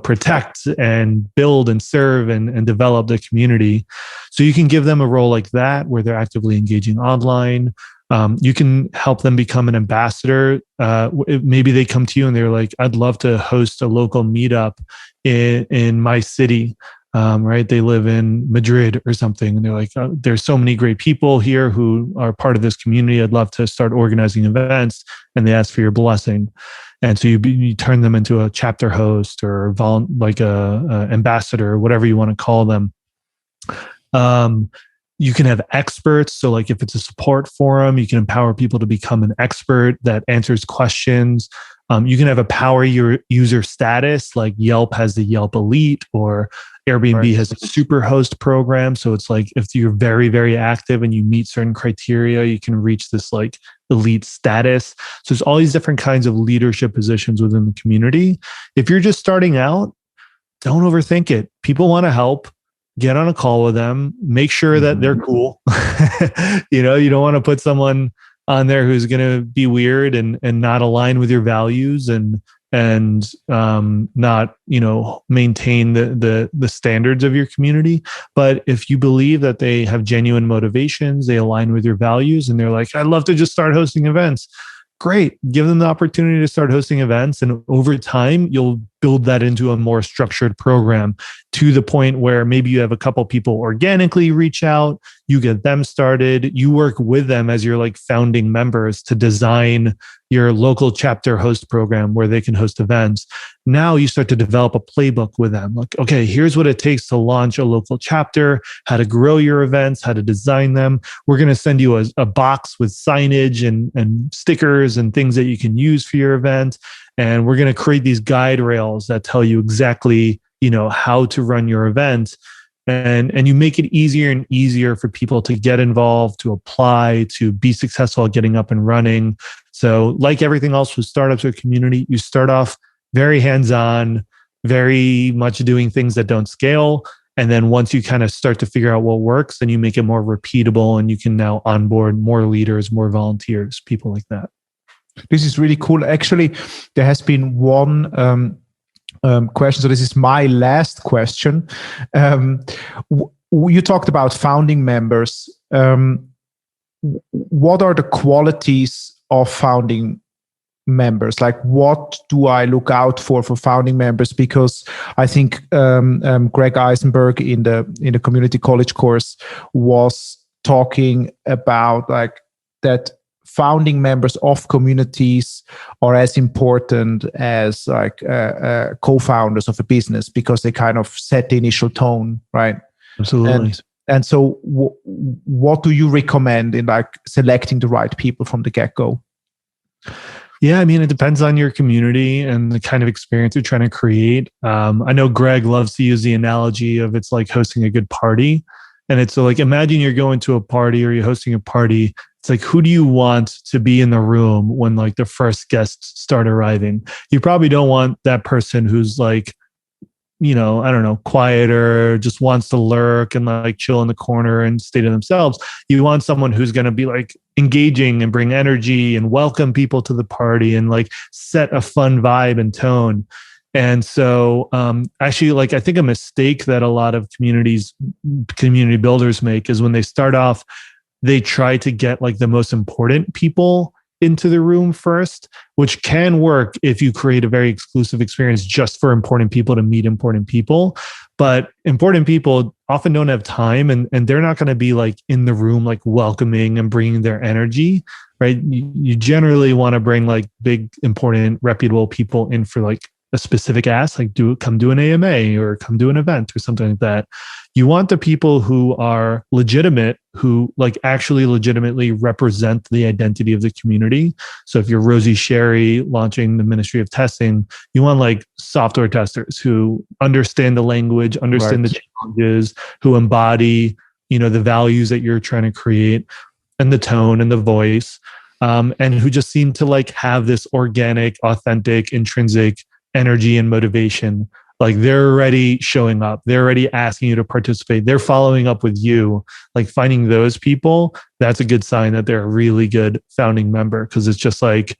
protect and build and serve and develop the community. So you can give them a role like that where they're actively engaging online. You can help them become an ambassador. Maybe they come to you and they're like, I'd love to host a local meetup in my city. Right? They live in Madrid or something. And they're like, there's so many great people here who are part of this community. I'd love to start organizing events. And they ask for your blessing. And so you turn them into a chapter host or like a ambassador, whatever you want to call them. You can have experts. So like if it's a support forum, you can empower people to become an expert that answers questions. You can have a power your user status, like Yelp has the Yelp Elite, or Airbnb has a super host program. So it's like if you're very, very active and you meet certain criteria, you can reach this like elite status. So there's all these different kinds of leadership positions within the community. If you're just starting out, don't overthink it. People want to help. Get on a call with them. Make sure that they're cool. You don't want to put someone on there who's going to be weird and not align with your values and not maintain the standards of your community. But if you believe that they have genuine motivations, they align with your values, and they're like, I'd love to just start hosting events. Great. Give them the opportunity to start hosting events. And over time, you'll build that into a more structured program to the point where maybe you have a couple people organically reach out, you get them started, you work with them as your like founding members to design your local chapter host program where they can host events. Now you start to develop a playbook with them. Like, okay, here's what it takes to launch a local chapter, how to grow your events, how to design them. We're going to send you a box with signage and stickers and things that you can use for your event. And we're going to create these guide rails that tell you exactly, how to run your event. And you make it easier and easier for people to get involved, to apply, to be successful at getting up and running. So like everything else with startups or community, you start off very hands-on, very much doing things that don't scale. And then once you kind of start to figure out what works, then you make it more repeatable, and you can now onboard more leaders, more volunteers, people like that. This is really cool. Actually, there has been one question. So this is my last question. You talked about founding members. What are the qualities of founding members? Like, what do I look out for founding members? Because I think Greg Eisenberg in the community college course was talking about like that founding members of communities are as important as like co-founders of a business, because they kind of set the initial tone, right? Absolutely. And so what do you recommend in like selecting the right people from the get-go? Yeah, I mean, it depends on your community and the kind of experience you're trying to create. I know Greg loves to use the analogy of it's like hosting a good party. And it's so like, imagine you're going to a party or you're hosting a party. It's like, who do you want to be in the room when like the first guests start arriving? You probably don't want that person who's like, I don't know, quieter, just wants to lurk and like chill in the corner and stay to themselves. You want someone who's going to be like engaging and bring energy and welcome people to the party and like set a fun vibe and tone. And so actually, like, I think a mistake that a lot of community builders make is when they start off, they try to get like the most important people into the room first, which can work if you create a very exclusive experience just for important people to meet important people. But important people often don't have time, and they're not going to be like in the room, like welcoming and bringing their energy, right? You generally want to bring like big, important, reputable people in for like a specific ask, like come do an AMA or come do an event or something like that. You want the people who are legitimate, who like actually legitimately represent the identity of the community. So if you're Rosie Sherry launching the Ministry of Testing, you want like software testers who understand the language, understand the challenges, who embody, the values that you're trying to create and the tone and the voice, and who just seem to like have this organic, authentic, intrinsic energy and motivation. Like they're already showing up. They're already asking you to participate. They're following up with you. Like finding those people, that's a good sign that they're a really good founding member, because it's just like,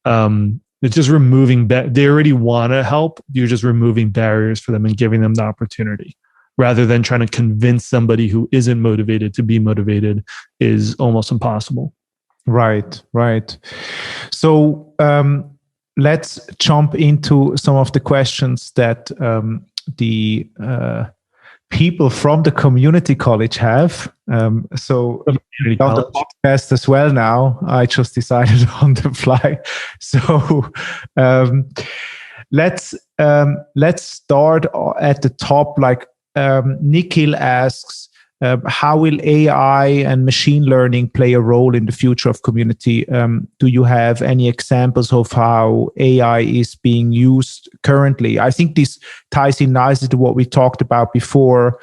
it's just removing, they already want to help. You're just removing barriers for them and giving them the opportunity, rather than trying to convince somebody who isn't motivated to be motivated is almost impossible. Right. So, let's jump into some of the questions that the people from the community college have. So on the podcast as well now, I just decided on the fly. So let's start at the top. Like Nikhil asks, how will AI and machine learning play a role in the future of community? Do you have any examples of how AI is being used currently? I think this ties in nicely to what we talked about before,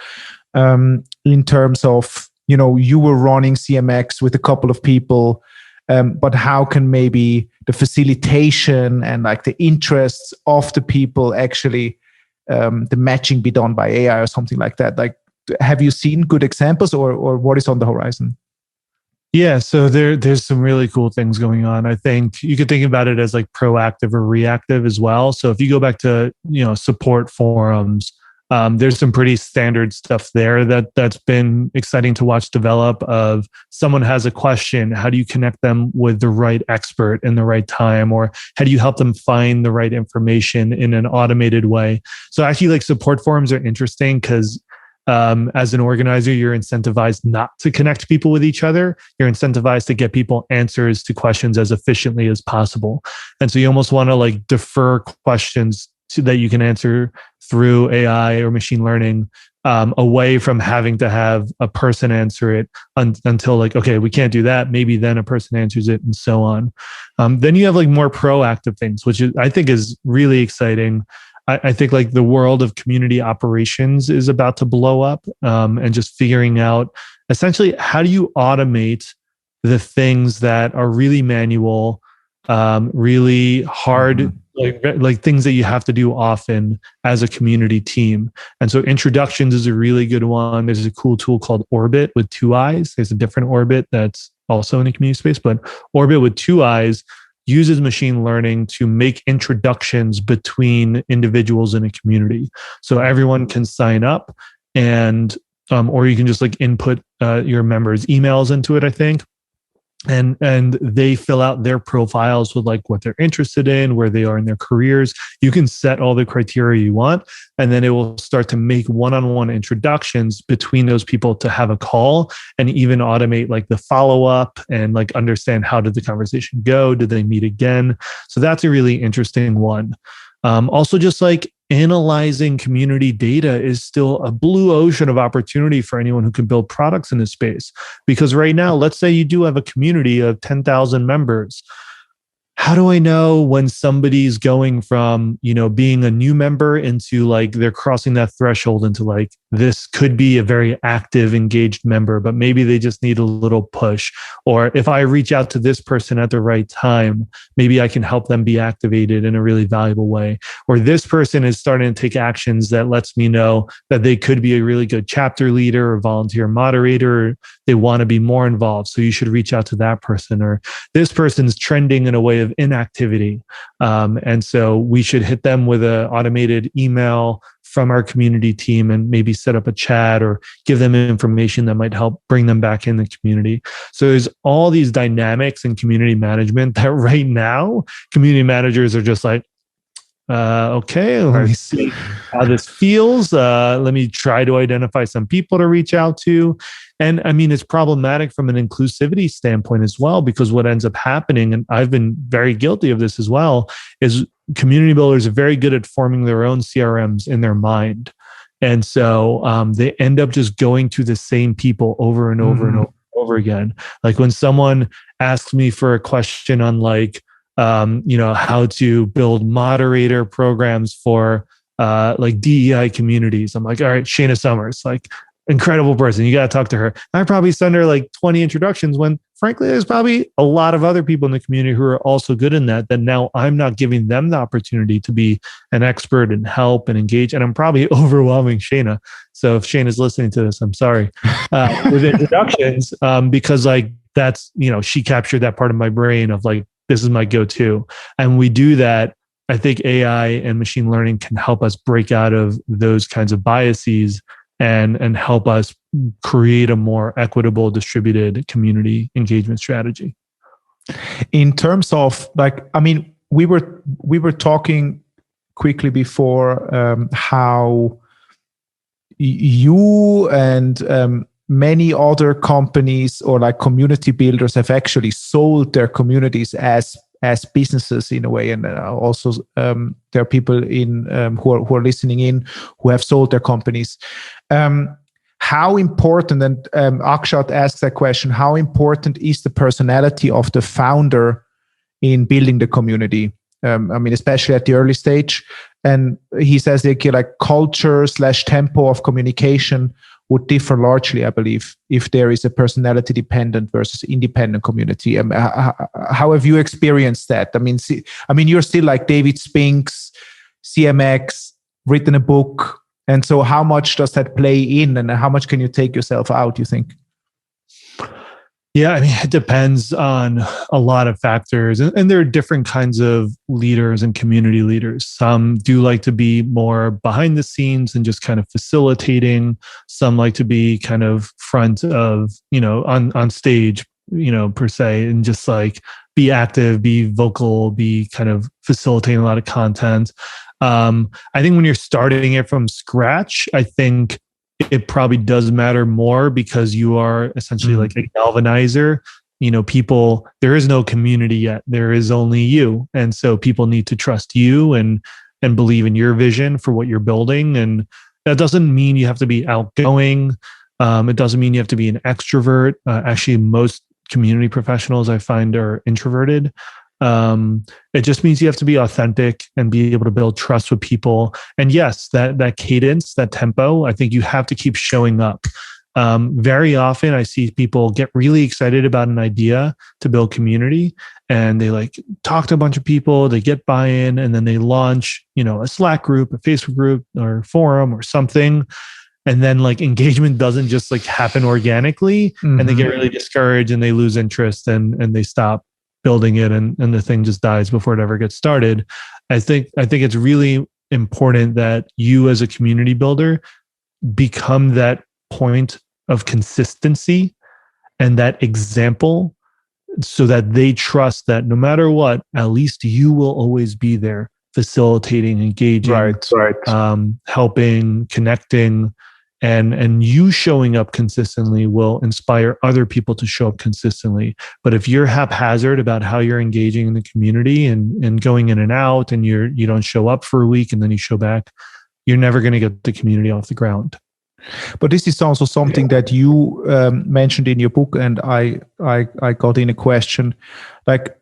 in terms of, you were running CMX with a couple of people, but how can maybe the facilitation and like the interests of the people actually, the matching be done by AI or something like that? Like, have you seen good examples, or what is on the horizon? Yeah, so there's some really cool things going on. I think you could think about it as like proactive or reactive as well. So if you go back to support forums, there's some pretty standard stuff there that's been exciting to watch develop. Of someone has a question, how do you connect them with the right expert in the right time, or how do you help them find the right information in an automated way? So actually, like, support forums are interesting because as an organizer, you're incentivized not to connect people with each other. You're incentivized to get people answers to questions as efficiently as possible. And so you almost want to like defer questions that you can answer through AI or machine learning, away from having to have a person answer it until like, okay, we can't do that. Maybe then a person answers it, and so on. Then you have like more proactive things, which I think is really exciting. I think like the world of community operations is about to blow up, and just figuring out essentially how do you automate the things that are really manual, really hard, like things that you have to do often as a community team. And so introductions is a really good one. There's a cool tool called Orbit with 2 eyes. There's a different Orbit that's also in the community space, but Orbit with 2 eyes uses machine learning to make introductions between individuals in a community. So everyone can sign up, and or you can just like input your members' emails into it, I think. And they fill out their profiles with like what they're interested in, where they are in their careers. You can set all the criteria you want, and then it will start to make one-on-one introductions between those people to have a call, and even automate like the follow-up and like understand how did the conversation go? Did they meet again? So that's a really interesting one. Also, just like analyzing community data is still a blue ocean of opportunity for anyone who can build products in this space. Because right now, let's say you do have a community of 10,000 members. How do I know when somebody's going from, being a new member into like they're crossing that threshold into like this could be a very active, engaged member, but maybe they just need a little push? Or if I reach out to this person at the right time, maybe I can help them be activated in a really valuable way. Or this person is starting to take actions that lets me know that they could be a really good chapter leader or volunteer moderator. Or they want to be more involved, so you should reach out to that person. Or this person's trending in a way of inactivity, and so we should hit them with an automated email from our community team, and maybe set up a chat or give them information that might help bring them back in the community. So there's all these dynamics in community management that right now community managers are just like, okay, let me see how this feels. Let me try to identify some people to reach out to. And I mean, it's problematic from an inclusivity standpoint as well, because what ends up happening, and I've been very guilty of this as well, is community builders are very good at forming their own CRMs in their mind. And so they end up just going to the same people over and over and over again. Like when someone asks me for a question on like, how to build moderator programs for like DEI communities, I'm like, all right, Shayna Summers, like incredible person. You got to talk to her. I probably send her like 20 introductions when frankly, there's probably a lot of other people in the community who are also good in that now I'm not giving them the opportunity to be an expert and help and engage. And I'm probably overwhelming Shayna. So if Shayna's listening to this, I'm sorry, with introductions, because like that's, she captured that part of my brain of like, this is my go-to. And we do that. I think AI and machine learning can help us break out of those kinds of biases and help us create a more equitable, distributed community engagement strategy. In terms of like, I mean, we were talking quickly before how you and many other companies or like community builders have actually sold their communities as businesses in a way, and also there are people in who are listening in who have sold their companies. how important, and Akshat asks that question, how important is the personality of the founder in building the community? Especially at the early stage. And he says like culture/tempo of communication would differ largely, I believe, if there is a personality dependent versus independent community. How have you experienced that? You're still like David Spinks, CMX, written a book. And so how much does that play in, and how much can you take yourself out, you think? Yeah, it depends on a lot of factors. And there are different kinds of leaders and community leaders. Some do like to be more behind the scenes and just kind of facilitating. Some like to be kind of front of, on stage, per se, and just like be active, be vocal, be kind of facilitating a lot of content. I think when you're starting it from scratch, I think it probably does matter more because you are essentially like a galvanizer. People, there is no community yet. There is only you. And so people need to trust you and believe in your vision for what you're building. And that doesn't mean you have to be outgoing. It doesn't mean you have to be an extrovert. Actually, most community professionals I find are introverted. It just means you have to be authentic and be able to build trust with people. And yes, that cadence, that tempo, I think you have to keep showing up. Very often I see people get really excited about an idea to build community, and they like talk to a bunch of people, they get buy-in, and then they launch, a Slack group, a Facebook group, or forum or something. And then like engagement doesn't just like happen organically, and they get really discouraged and they lose interest and they stop building it, and the thing just dies before it ever gets started. I think it's really important that you as a community builder become that point of consistency and that example, so that they trust that no matter what, at least you will always be there, facilitating, engaging, helping, connecting. And you showing up consistently will inspire other people to show up consistently. But if you're haphazard about how you're engaging in the community and going in and out, and you don't show up for a week and then you show back, you're never going to get the community off the ground. But this is also something that you mentioned in your book, and I got in a question, like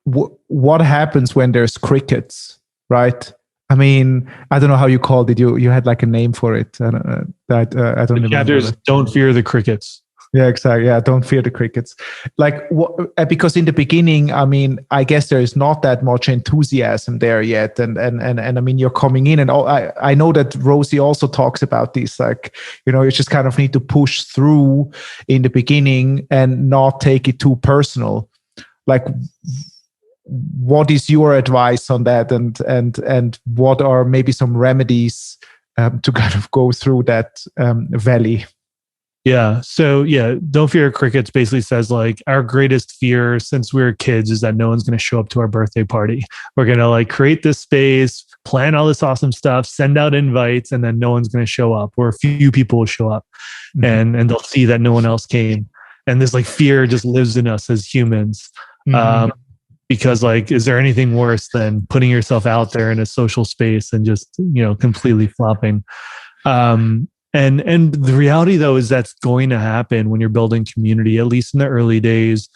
what happens when there's crickets, right? I don't know how you called it. You had like a name for it. I don't remember. Chapters, don't fear the crickets. Yeah, exactly. Yeah, don't fear the crickets. Because in the beginning, I guess there is not that much enthusiasm there yet, and you're coming in, and I know that Rosie also talks about this. You just kind of need to push through in the beginning and not take it too personal. What is your advice on that, and what are maybe some remedies to kind of go through that valley? Yeah. So don't fear crickets basically says like our greatest fear since we were kids is that no one's going to show up to our birthday party. We're going to like create this space, plan all this awesome stuff, send out invites, and then no one's going to show up, or a few people will show up, and they'll see that no one else came. And this like fear just lives in us as humans. Because like, is there anything worse than putting yourself out there in a social space and just, completely flopping? And the reality though, is that's going to happen when you're building community, at least in the early days.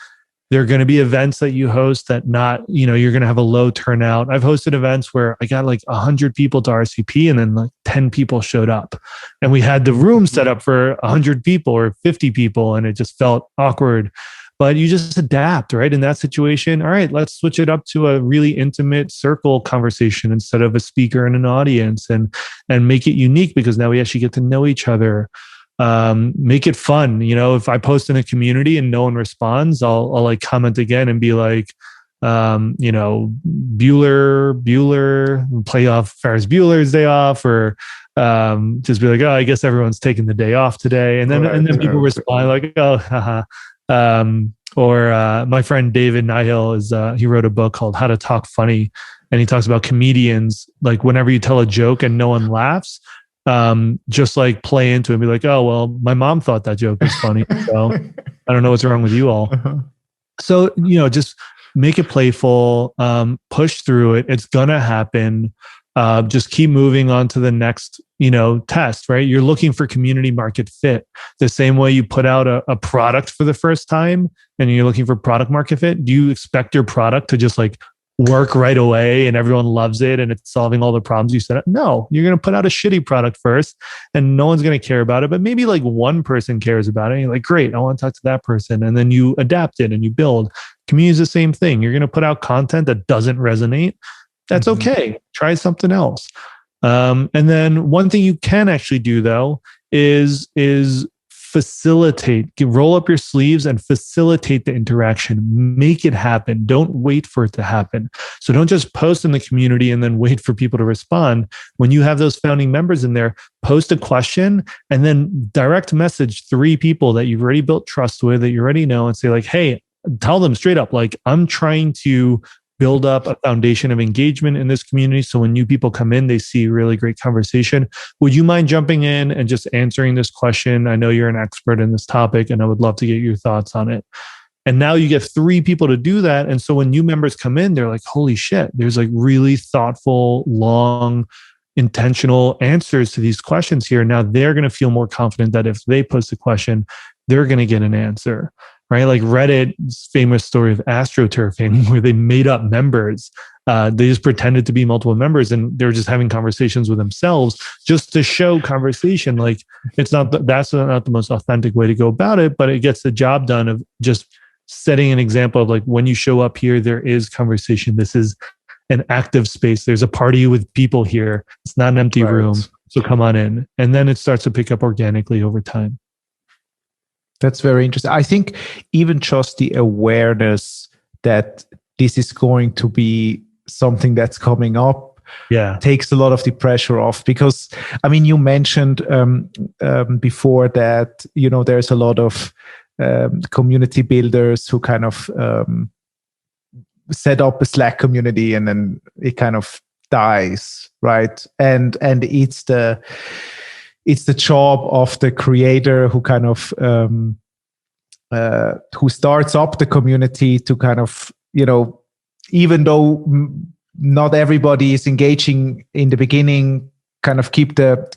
There are going to be events that you host that you're going to have a low turnout. I've hosted events where I got like 100 people to RSVP and then like 10 people showed up, and we had the room set up for 100 people or 50 people, and it just felt awkward. But you just adapt, right? In that situation, all right, let's switch it up to a really intimate circle conversation instead of a speaker and an audience, and make it unique because now we actually get to know each other. Make it fun. If I post in a community and no one responds, I'll like comment again and be like, Bueller, play off Ferris Bueller's Day Off, or just be like, oh, I guess everyone's taking the day off today. And then people respond like, oh, haha. Or my friend David Nihil he wrote a book called How to Talk Funny, and he talks about comedians. Like whenever you tell a joke and no one laughs, just like play into it and be like, oh, well, my mom thought that joke was funny. So I don't know what's wrong with you all. So, just make it playful, push through it. It's going to happen. just keep moving on to the next, test, right? You're looking for community market fit. The same way you put out a product for the first time and you're looking for product market fit. Do you expect your product to just like work right away and everyone loves it and it's solving all the problems you set up? No, you're going to put out a shitty product first and no one's going to care about it. But maybe like one person cares about it. And you're like, great, I want to talk to that person. And then you adapt it and you build. Community is the same thing. You're going to put out content that doesn't resonate. That's okay. Try something else. And then one thing you can actually do though is facilitate, roll up your sleeves and facilitate the interaction. Make it happen. Don't wait for it to happen. So don't just post in the community and then wait for people to respond. When you have those founding members in there, post a question and then direct message 3 people that you've already built trust with, that you already know, and say like, hey, tell them straight up, like, I'm trying to build up a foundation of engagement in this community. So when new people come in, they see really great conversation. Would you mind jumping in and just answering this question? I know you're an expert in this topic and I would love to get your thoughts on it. And now you get 3 people to do that. And so when new members come in, they're like, holy shit, there's like really thoughtful, long, intentional answers to these questions here. Now they're going to feel more confident that if they post a question, they're going to get an answer. Right? Like Reddit's famous story of astroturfing, where they made up members. They just pretended to be multiple members and they're just having conversations with themselves just to show conversation. Like that's not the most authentic way to go about it, but it gets the job done of just setting an example of like, when you show up here, there is conversation. This is an active space. There's a party with people here. It's not an empty room. So come on in. And then it starts to pick up organically over time. That's very interesting. I think even just the awareness that this is going to be something that's coming up takes a lot of the pressure off. Because, I mean, you mentioned before that, there's a lot of community builders who kind of set up a Slack community and then it kind of dies, right? And it's the job of the creator who kind of who starts up the community to kind of, even though not everybody is engaging in the beginning, kind of keep the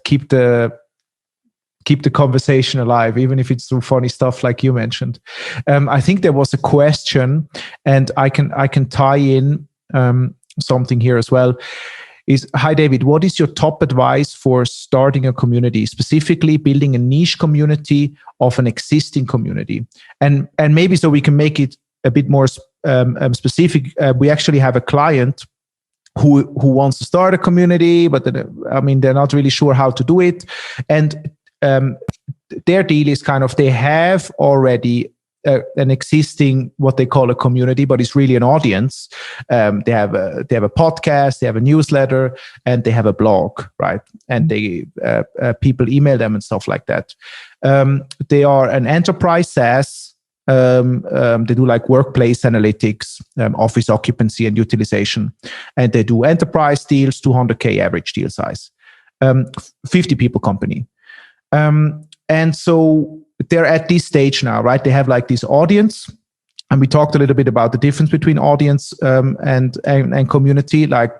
conversation alive, even if it's through funny stuff like you mentioned. I think there was a question, and I can tie in something here as well. Hi, David, what is your top advice for starting a community, specifically building a niche community of an existing community? And maybe so we can make it a bit more specific. We actually have a client who wants to start a community, but they're not really sure how to do it. And their deal is kind of, they have already an existing, what they call a community, but it's really an audience. They have a podcast, they have a newsletter, and they have a blog, right? And they people email them and stuff like that. They are an enterprise SaaS. They do like workplace analytics, office occupancy and utilization, and they do enterprise deals, 200K average deal size, 50 people company. And so they're at this stage now, right? They have like this audience, and we talked a little bit about the difference between audience and community. Like,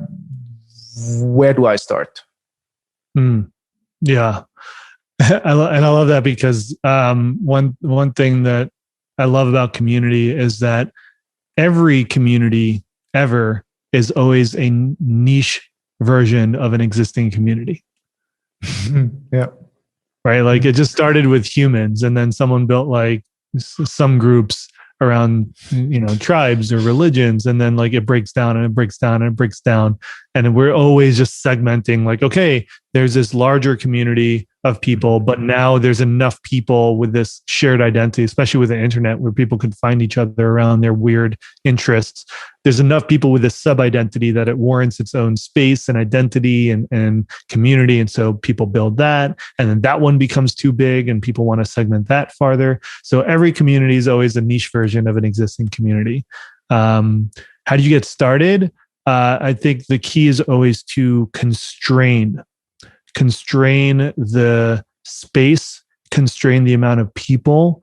where do I start? Yeah, I love that, because one thing that I love about community is that every community ever is always a niche version of an existing community. Yeah. Right? Like it just started with humans, and then someone built like some groups around, tribes or religions. And then like it breaks down and it breaks down and it breaks down. And we're always just segmenting like, okay, there's this larger community of people, but now there's enough people with this shared identity, especially with the internet, where people can find each other around their weird interests. There's enough people with this sub-identity that it warrants its own space and identity and community. And so people build that, and then that one becomes too big and people want to segment that farther. So every community is always a niche version of an existing community. How do you get started? I think the key is always to constrain the space, constrain the amount of people,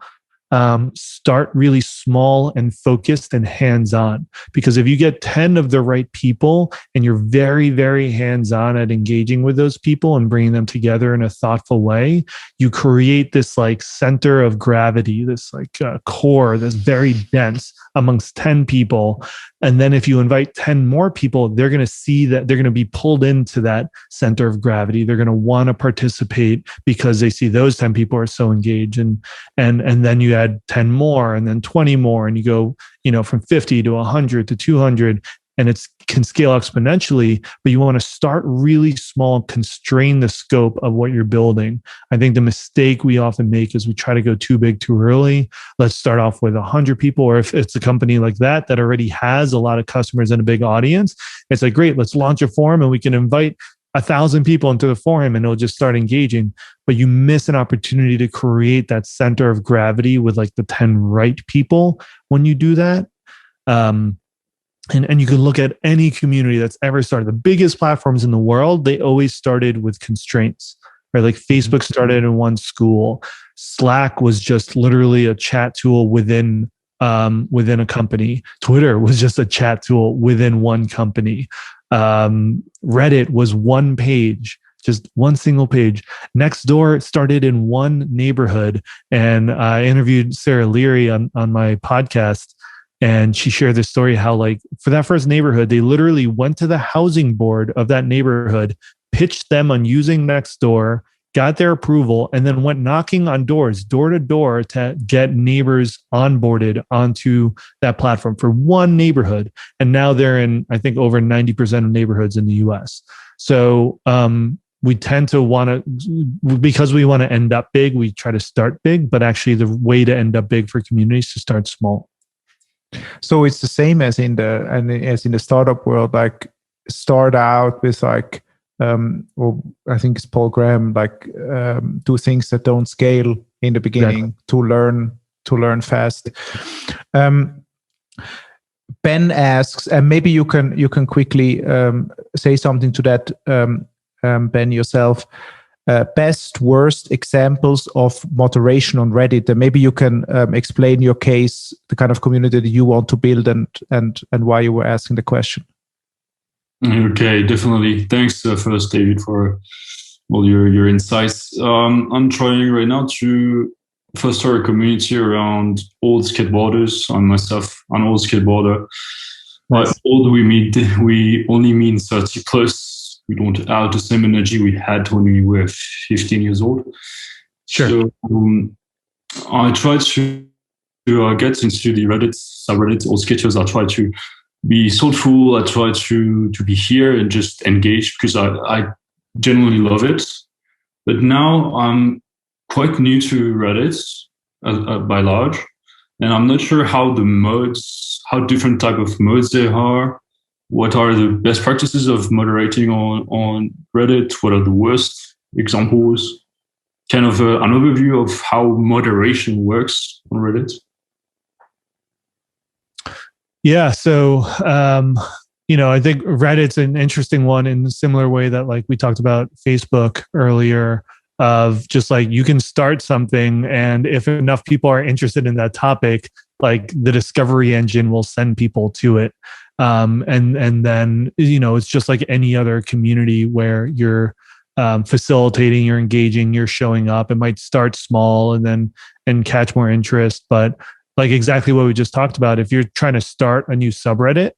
start really small and focused and hands-on. Because if you get 10 of the right people and you're very, very hands-on at engaging with those people and bringing them together in a thoughtful way, you create this like center of gravity, this like core that's very dense amongst 10 people. And then if you invite 10 more people, they're going to see that they're going to be pulled into that center of gravity. They're going to want to participate because they see those 10 people are so engaged. And then you add 10 more and then 20 more, and you go, from 50 to 100 to 200, and it can scale exponentially, but you want to start really small, constrain the scope of what you're building. I think the mistake we often make is we try to go too big too early. Let's start off with 100 people, or if it's a company like that already has a lot of customers and a big audience, it's like, great, let's launch a forum and we can invite 1,000 people into the forum and it'll just start engaging. But you miss an opportunity to create that center of gravity with like the 10 right people when you do that. And you can look at any community that's ever started. The biggest platforms in the world, they always started with constraints, right? Like Facebook started in one school. Slack was just literally a chat tool within a company. Twitter was just a chat tool within one company. Reddit was one page, just one single page. Nextdoor started in one neighborhood. And I interviewed Sarah Leary on my podcast. And she shared this story how, like, for that first neighborhood, they literally went to the housing board of that neighborhood, pitched them on using Nextdoor, got their approval, and then went knocking on doors, door to door, to get neighbors onboarded onto that platform for one neighborhood. And now they're in, I think, over 90% of neighborhoods in the US. So we tend to want to, because we want to end up big, we try to start big, but actually the way to end up big for communities is to start small. So it's the same as in the startup world, like start out with like, or I think it's Paul Graham, like do things that don't scale in the beginning to learn fast. Ben asks, and maybe you can quickly say something to that, Ben, yourself. Best, worst examples of moderation on Reddit, and maybe you can explain your case, the kind of community that you want to build, and why you were asking the question. Okay, definitely. Thanks first, David, for all your insights. I'm trying right now to foster a community around old skateboarders. I'm myself an old skateboarder. By old, we only mean 30 plus. We don't have the same energy we had when we were 15 years old. Sure. So I try to get into the Reddit subreddit, all sketchers. I try to be thoughtful. I try to be here and just engage because I genuinely love it. But now I'm quite new to Reddit by large, and I'm not sure how different type of modes there are. What are the best practices of moderating on Reddit? What are the worst examples? Kind of an overview of how moderation works on Reddit. Yeah. So, I think Reddit's an interesting one in a similar way that, like, we talked about Facebook earlier, of just like, you can start something, and if enough people are interested in that topic, like the discovery engine will send people to it. And then, it's just like any other community where you're facilitating, you're engaging, you're showing up. It might start small and catch more interest. But like exactly what we just talked about, if you're trying to start a new subreddit,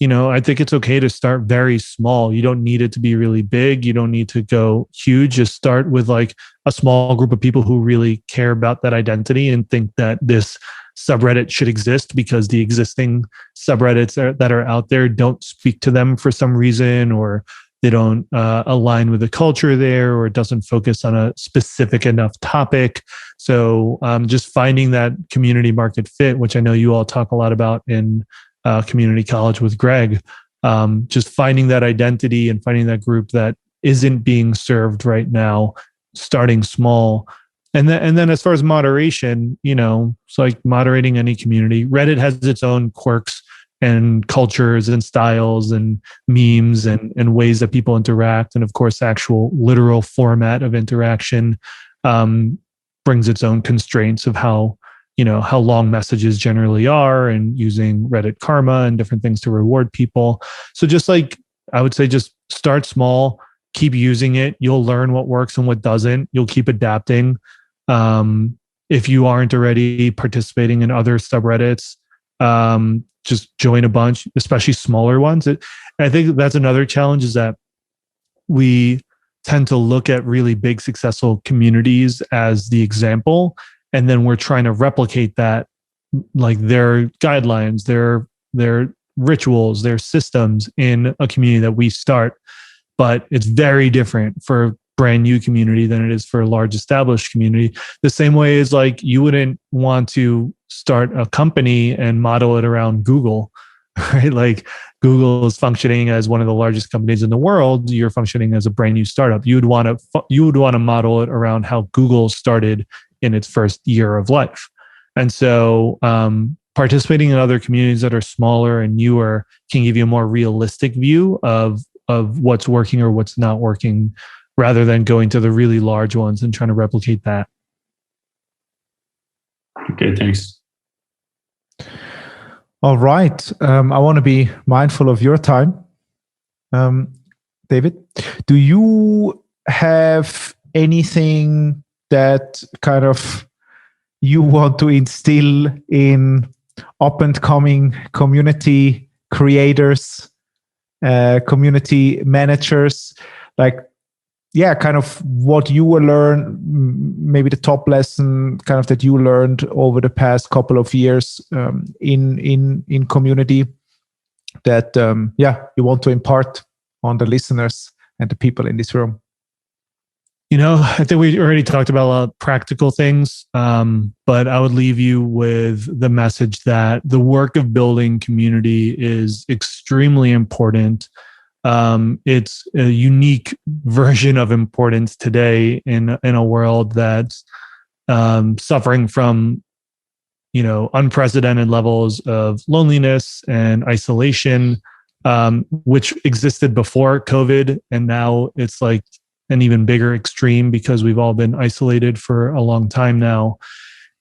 I think it's okay to start very small. You don't need it to be really big. You don't need to go huge. Just start with like a small group of people who really care about that identity and think that this subreddit should exist because the existing subreddits that are out there don't speak to them for some reason, or they don't align with the culture there, or it doesn't focus on a specific enough topic. So just finding that community market fit, which I know you all talk a lot about in community college with Greg, just finding that identity and finding that group that isn't being served right now, starting small. And then as far as moderation, it's like moderating any community. Reddit has its own quirks and cultures and styles and memes and ways that people interact. And of course, actual literal format of interaction brings its own constraints of how how long messages generally are, and using Reddit Karma and different things to reward people. So just like, I would say, just start small, keep using it. You'll learn what works and what doesn't. You'll keep adapting. If you aren't already participating in other subreddits, just join a bunch, especially smaller ones. I think that's another challenge, is that we tend to look at really big successful communities as the example, and then we're trying to replicate that, like their guidelines, their rituals, their systems in a community that we start. But it's very different for a brand new community than it is for a large established community. The same way as like you wouldn't want to start a company and model it around Google, right? Like Google is functioning as one of the largest companies in the world. You're functioning as a brand new startup. You would want to model it around how Google started in its first year of life. And so participating in other communities that are smaller and newer can give you a more realistic view of what's working or what's not working, rather than going to the really large ones and trying to replicate that. Okay, thanks. All right. I want to be mindful of your time. David, do you have anything that kind of you want to instill in up and coming community creators, community managers, like, kind of what you will learn, maybe the top lesson kind of that you learned over the past couple of years in community that you want to impart on the listeners and the people in this room? I think we already talked about a lot of practical things, but I would leave you with the message that the work of building community is extremely important. It's a unique version of importance today in a world that's suffering from, unprecedented levels of loneliness and isolation, which existed before COVID, and now it's like an even bigger extreme because we've all been isolated for a long time now.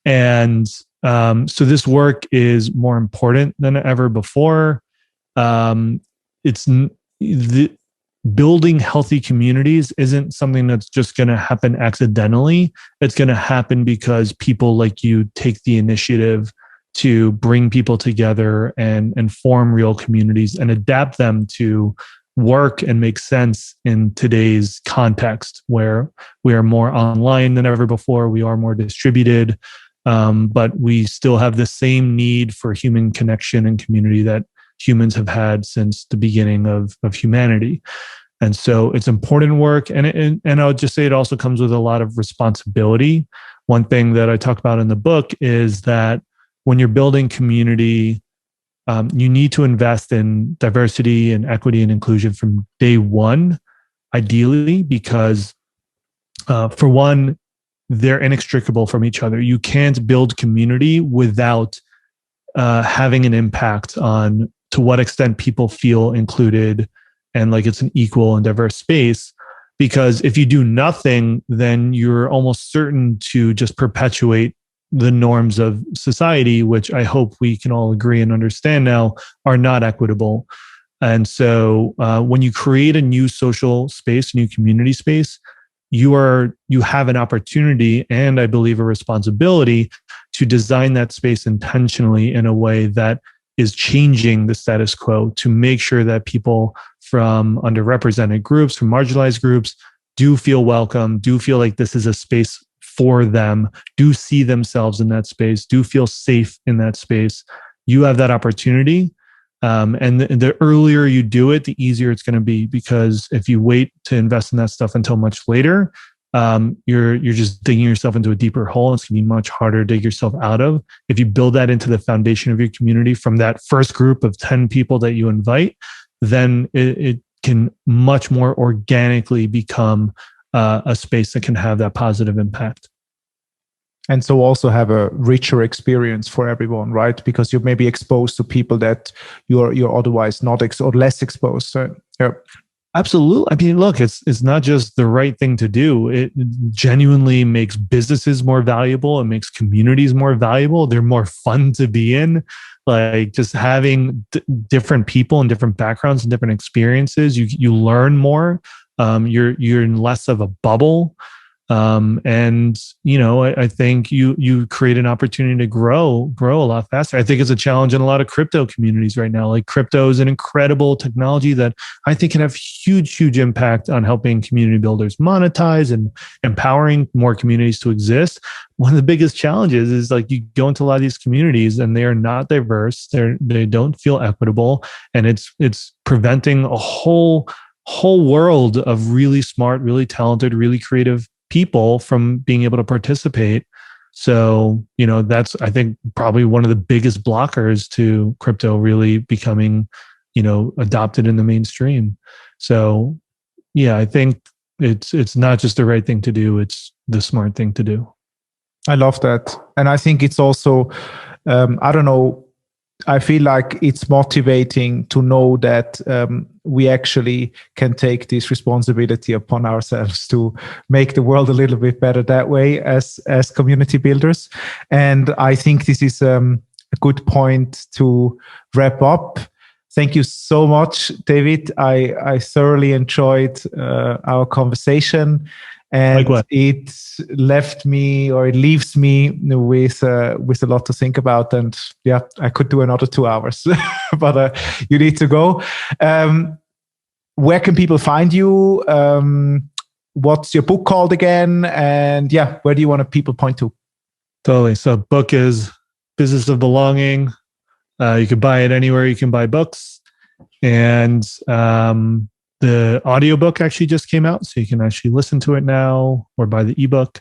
And so this work is more important than ever before. Building healthy communities isn't something that's just going to happen accidentally. It's going to happen because people like you take the initiative to bring people together and form real communities and adapt them to work and make sense in today's context, where we are more online than ever before. We are more distributed, but we still have the same need for human connection and community that humans have had since the beginning of humanity. And so it's important work. And I would just say it also comes with a lot of responsibility. One thing that I talk about in the book is that when you're building community, you need to invest in diversity and equity and inclusion from day one, ideally, because for one, they're inextricable from each other. You can't build community without having an impact on to what extent people feel included and like it's an equal and diverse space. Because if you do nothing, then you're almost certain to just perpetuate the norms of society, which I hope we can all agree and understand now are not equitable. And so when you create a new social space, new community space, you have an opportunity and I believe a responsibility to design that space intentionally in a way that is changing the status quo, to make sure that people from underrepresented groups, from marginalized groups, do feel welcome, do feel like this is a space for them, do see themselves in that space, do feel safe in that space. You have that opportunity. And the earlier you do it, the easier it's going to be, because if you wait to invest in that stuff until much later, you're just digging yourself into a deeper hole. It's going to be much harder to dig yourself out of. If you build that into the foundation of your community from that first group of 10 people that you invite, then it can much more organically become a space that can have that positive impact. And so also have a richer experience for everyone, right? Because you may be exposed to people that you're otherwise not or less exposed. So, yeah. Absolutely. I mean, look, it's not just the right thing to do. It genuinely makes businesses more valuable. It makes communities more valuable. They're more fun to be in. Like just having different people and different backgrounds and different experiences, you learn more. You're in less of a bubble. And I think you create an opportunity to grow a lot faster. I think it's a challenge in a lot of crypto communities right now. Like crypto is an incredible technology that I think can have huge impact on helping community builders monetize and empowering more communities to exist. One of the biggest challenges is like you go into a lot of these communities and they are not diverse. They don't feel equitable, and it's preventing a whole world of really smart, really talented, really creative people from being able to participate. So, that's, I think, probably one of the biggest blockers to crypto really becoming, adopted in the mainstream. So, yeah, I think it's not just the right thing to do, it's the smart thing to do. I love that. And I think it's also, I don't know, I feel like it's motivating to know that we actually can take this responsibility upon ourselves to make the world a little bit better that way as community builders. And I think this is a good point to wrap up. Thank you so much, David. I thoroughly enjoyed our conversation. And it left me, or it leaves me with a lot to think about. And yeah, I could do another 2 hours, but you need to go. Where can people find you? What's your book called again? And yeah, where do you want people point to? Totally. So book is Business of Belonging. You can buy it anywhere you can buy books. And the audiobook actually just came out, so you can actually listen to it now or buy the ebook.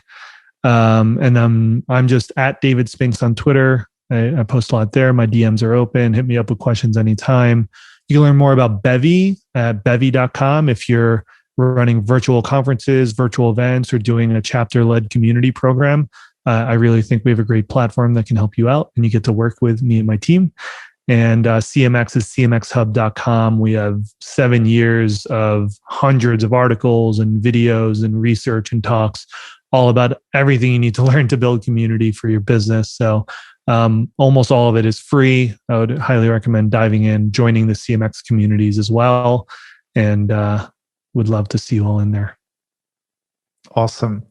And I'm just at David Spinks on Twitter. I post a lot there. My DMs are open. Hit me up with questions anytime. You can learn more about Bevy at bevy.com if you're running virtual conferences, virtual events, or doing a chapter-led community program. I really think we have a great platform that can help you out, and you get to work with me and my team. And CMX is cmxhub.com. We have 7 years of hundreds of articles and videos and research and talks all about everything you need to learn to build community for your business. So almost all of it is free. I would highly recommend diving in, joining the CMX communities as well. And would love to see you all in there. Awesome.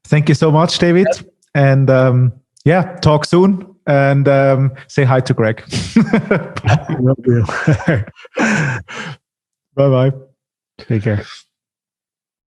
Thank you so much, David. And talk soon. And say hi to Greg. Will do. Bye-bye. Take care.